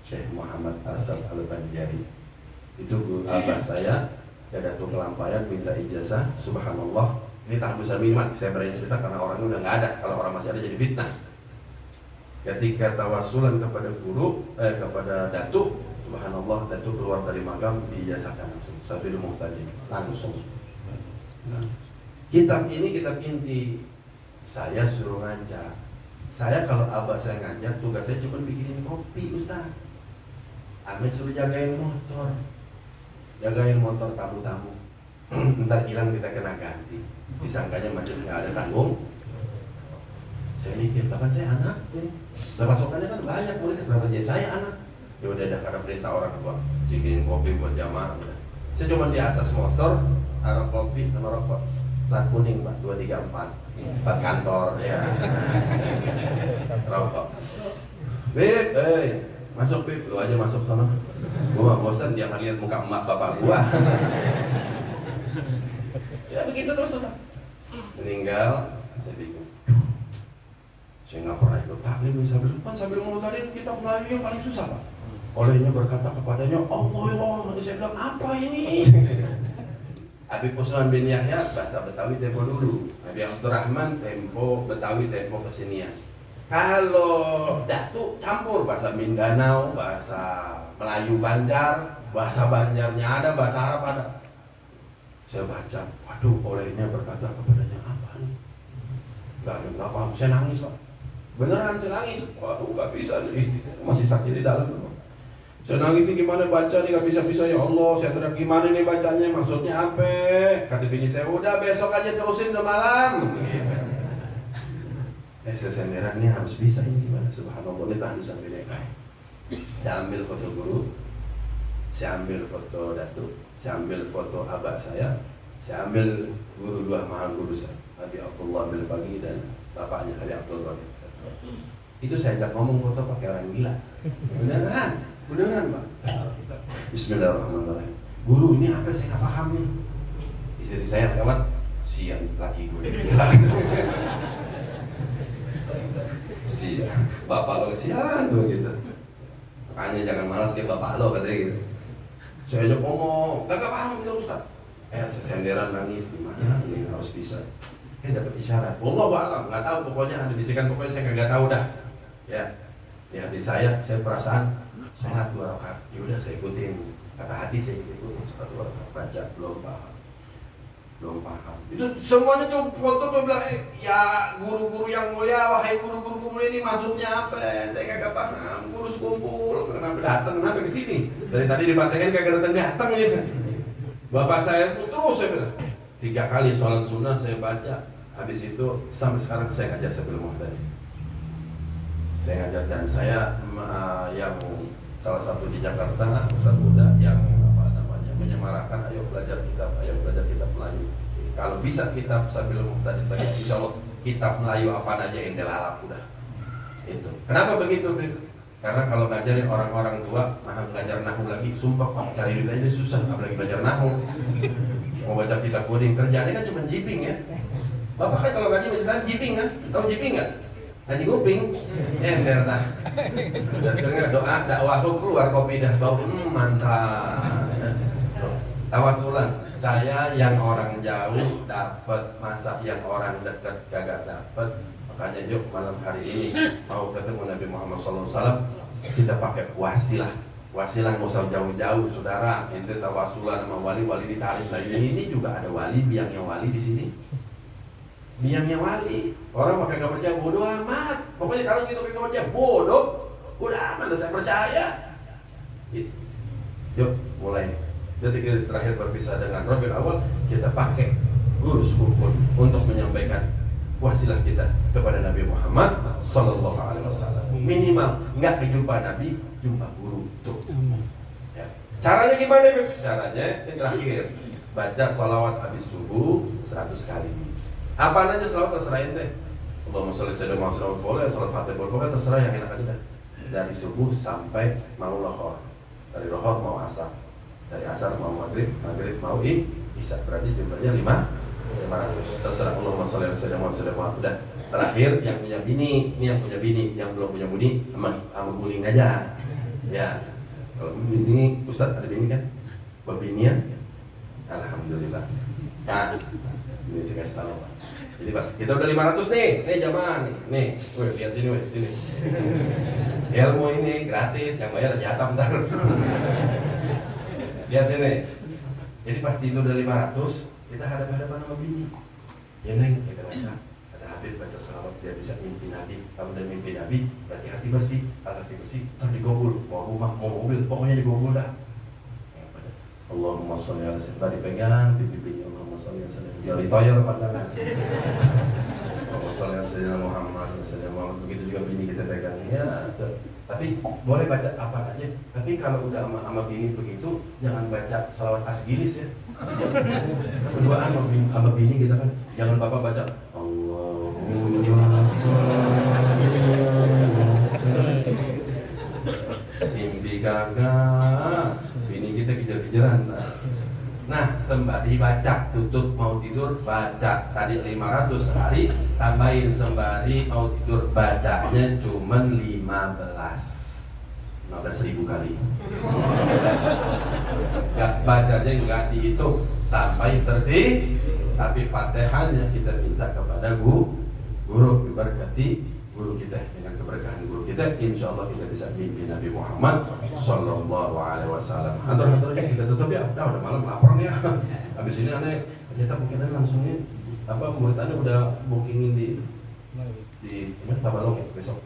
Syekh Muhammad Asad Al-Banjari. Itu guru abah saya, Datuk Kelampayan, minta ijazah. Subhanallah, ini tak bisa mimat, saya berani cerita karena orangnya udah nggak ada. Kalau orang masih ada jadi fitnah. Ketika tawasulan kepada guru, kepada datuk, subhanallah, datuk keluar dari magam diijazahkan langsung. Sabilul Muhtadin langsung. Nah, kitab ini kitab inti saya suruh ngajar. Saya kalau abah saya ngajar, tugas saya cuma bikinin kopi, Ustaz. Ahmed suruh jagain motor tamu-tamu. Ntar hilang kita kena ganti. Disangkanya majelis nggak ada tanggung. Saya mikir, bahkan saya anak nih. Nah pasokannya kan banyak, boleh kenapa jadi saya anak? Ya udah ada karena perintah orang tua, bikinin kopi buat jamaah. Saya cuma di atas motor, taruh kopi sama rokok. Plat kuning Pak, 2, 3, 4 plat kantor ya. Rokok. Beb, masuk Beb, lu aja masuk sana. Gua gak bosan dia lihat muka emak bapak gua. Ya begitu terus tuh. Meninggal, saya bingung. Saya nggak pernah ikut taklim sambil mau taklim kita Melayu yang paling susah Pak. Olehnya berkata kepadanya, Allah ya, saya bilang apa ini? Habib Usman bin Yahya bahasa Betawi tempo dulu, Habib Abdurrahman tempo Betawi tempo kesinian. Kalau Datuk campur bahasa Mindanao, bahasa Melayu Banjar, bahasa Banjarnya ada, bahasa Arab ada. Saya baca, waduh olehnya berkata kepadanya apa nih? Gak paham, saya nangis Pak. Beneran saya nangis, waduh gak bisa, istri saya masih sakit di dalam. Saya nangis nih gimana baca nih gak bisa-bisa ya Allah, saya teriak gimana nih bacanya, maksudnya apa? Kata bini saya, udah besok aja terusin udah malam. Saya senderan nih harus bisa ini gimana, subhanallah ini tahan sampai nekai. Saya ambil foto guru, saya ambil foto datuk, saya ambil foto abah saya ambil guru dua mahal guru saya, Habib Abdullah bin Faqih dan bapaknya Habib Abdullah. Itu saya ajak ngomong foto pakai orang gila. Beneran Pak. Bismillahirrahmanirrahim. Guru ini apa saya nggak paham nih. Istri saya lewat, siang laki gue gila. Siang, bapak lo kesian begitu. Makanya jangan malas kayak bapak lo katanya gitu. Saya ajak ngomong, gak paham gitu Ustaz. Saya senderan nangis gimana ini harus bisa. Dapat isyarat. Wallahu a'lam, nggak tahu pokoknya ada bisikan pokoknya saya nggak tahu dah. Ya, di hati saya perasaan sholat 2 rakaat. Ya udah saya ikutin. Kata hati saya ikutin sholat 2 rakaat. Baca belum paham. Itu semuanya tuh foto tuh bilang, ya guru-guru yang mulia, wahai guru-guru mulia ini maksudnya apa? Saya kagak paham. Guru sekumpul, kenapa datang ke sini? Dari tadi dipatahin kagak datang ya kan? Bapak saya tuh terus saya bilang 3 kali sholat sunnah saya baca. Habis itu sampai sekarang saya ngajar sebelum muhtadi. Saya ngajar dan saya yang salah satu di Jakarta Ustaz muda yang menyemarakan ayo belajar kitab Melayu. Kalau bisa kitab sambil muhtadi belajar, insya Allah kitab Melayu apa aja ente lalap udah. Itu. Kenapa begitu? Karena kalau ngajarin orang-orang tua, ngajar nahu lagi, sumpah Pak, cari duit aja susah, apalagi belajar nahu. Mau baca kitab coding, kerjaannya kan cuma jiping ya. Bapak kan kalau ngaji misalnya jiping kan, tahu jiping nggak? Ngaji kuping, ender dah. Udah sering doa, dakwah keluar kopi dah, bau mantap. Tawasulan, saya yang orang jauh dapat, masa yang orang dekat kagak dapat. Makanya yuk malam hari ini mau ketemu Nabi Muhammad SAW, kita pakai wasilah nggak usah jauh-jauh saudara. Ente tawasulan sama wali ditarik lagi. Ini juga ada wali, biangnya wali di sini. Biangnya wali. Orang pakai nggak percaya bodoh amat. Pokoknya kalau gitu nggak percaya bodoh, udah amat. Saya percaya. Yuk mulai. Detik terakhir berpisah dengan Rabiul Awal, kita pakai guru sekumpul untuk menyampaikan wasilah kita kepada Nabi Muhammad Sallallahu Alaihi Wasallam. Minimal nggak dijumpa Nabi, jumpa guru tuh. Ya. Caranya gimana? Caranya yang terakhir baca sholawat habis subuh 100 kali. Apa aja sholawat terserah ente. Allahumma sholli ala Muhammad boleh, sholat Fatihah boleh, terserah yang enak aja. Dari subuh sampai mau lohor, dari lohor mau asar, dari asar mau maghrib mau isya, berarti jumlahnya 500. Terserah Allahumma sholli ala Muhammad. Udah terakhir yang punya bini, ini yang punya bini, yang belum punya bini sama guling aja. Ya, kalau bini Ustaz ada bini kan? Bebinian, alhamdulillah. Nah, ini saya kasih tahu Pak. Jadi pas kita udah 500 nih jamaah nih, woi lihat sini sini. Ilmu ini gratis, yang bayar jatah bentar. Lihat sini. Jadi pas tidur udah 500, kita hadap-hadapan sama bini. Ya Neng, kita baca. Ada Habib baca salawat dia bisa mimpi Nabi. Kalau udah mimpi Nabi berarti hati bersih. Kalau hati bersih terdigobul, mau rumah, mau mobil, pokoknya digobul dah. Allahumma sholli ala sayyidina, dipegang pipi Allahumma sholli ala sayyidina, dia ditoyor pandangan. Allahumma sholli ala sayyidina Muhammad, begitu juga bini kita pegang ya. Tapi boleh baca apa aja. Tapi kalau udah sama bini begitu, jangan baca salawat asgilis ya. Berduaan sama bini kita kan, jangan bapak baca Allahumma mimpi kagak, bini kita kejar-kejaran. Nah, sembari baca, tutup mau tidur baca. Tadi 500 sehari, tambahin sembari mau tidur bacanya cuman 15.000 kali. Gak bacanya nggak dihitung sampai tertib, tapi Fatihahnya kita minta kepada guru diberkati guru kita dengan keberkahan guru kita, insya Allah kita bisa mimpi Nabi Muhammad Sallallahu Alaihi Wasallam. Hantar-hantarnya kita tutup ya, udah malam lapar nih ya. Habis ini aneh kita mungkin langsungnya murid aneh udah bookingin di Tabalong ya besok.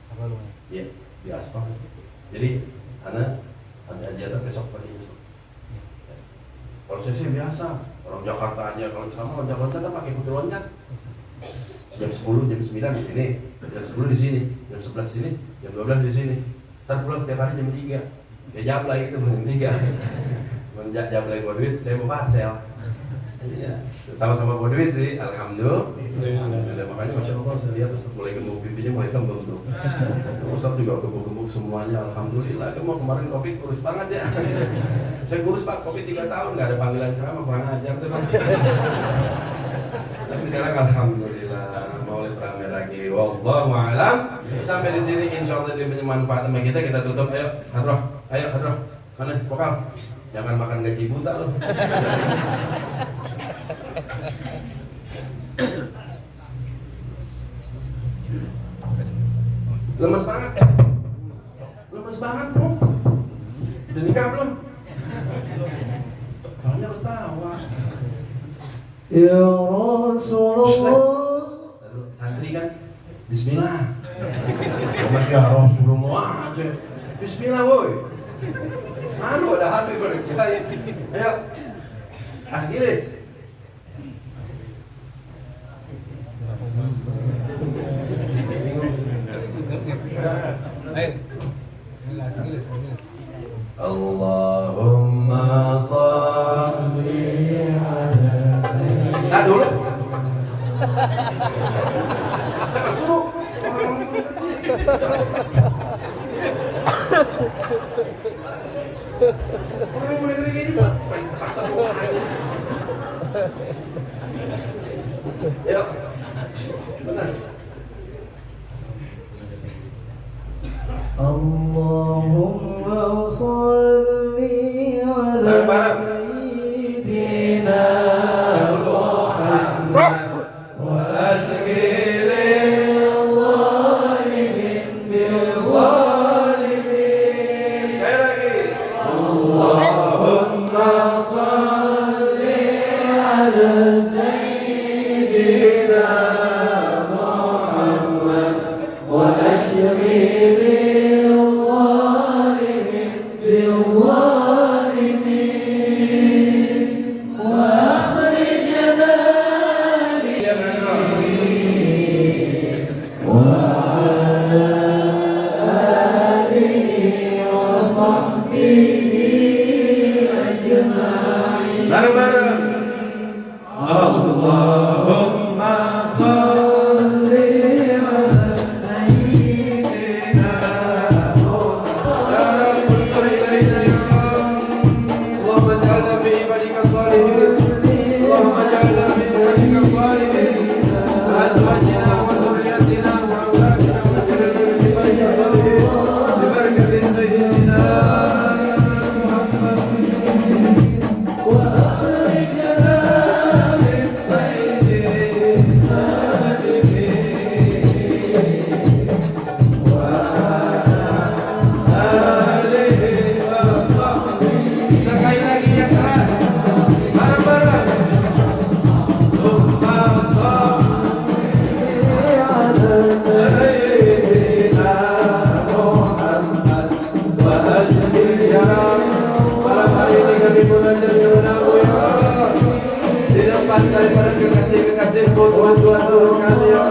Tabalong. Iya, di Aspal. Jadi aneh ada ajaran besok pagi besok. Kalau saya sih biasa, orang Jakarta aja kalau sama loncat-loncat kan pakai kutu loncat. Jam 10, jam 9 di sini, jam 10 di sini, jam 11 di sini, jam 12 di sini. Ntar pulang setiap hari jam 3. Ya jablay itu jam 3. Jablay bawa duit, saya mau parcel. Iya, sama-sama bawa duit sih, alhamdulillah. Makanya masya Allah saya lihat Ustaz mulai gemuk, pipinya mulai tembem tuh. Ustaz juga gemuk-gemuk semuanya, alhamdulillah. Gemuk kemarin Covid kurus banget ya. Saya kurus Pak, Covid 3 tahun nggak ada panggilan ceramah, kurang ajar tuh Pak. Tapi sekarang alhamdulillah maulid ramai lagi. Wallahu a'lam. Sampai di sini insyaallah dia punya manfaat sama kita. Kita tutup ayo. Hadroh. Mana vokal? Jangan makan gaji buta loh. Lemes banget bro. Udah nikah belum? Banyak ketawa. Ya Rasulullah. Santri kan, Bismillah. Ya Rasulullah aja. Bismillah woi. Anu ada hati gue kirain. Ayo, asgilis. Allahumma salli ala sayyidina. Nah dulu. Jangan suruh. Orang yang boleh ngeri gini Pak. Ayo. Benar. Allahumma salli ala sayyidina Muhammad wa asghilil zalimin bil zalimin. Sekali lagi. Allahumma salli ala sayyidina Muhammad kekasihku Tuhan turunkan ya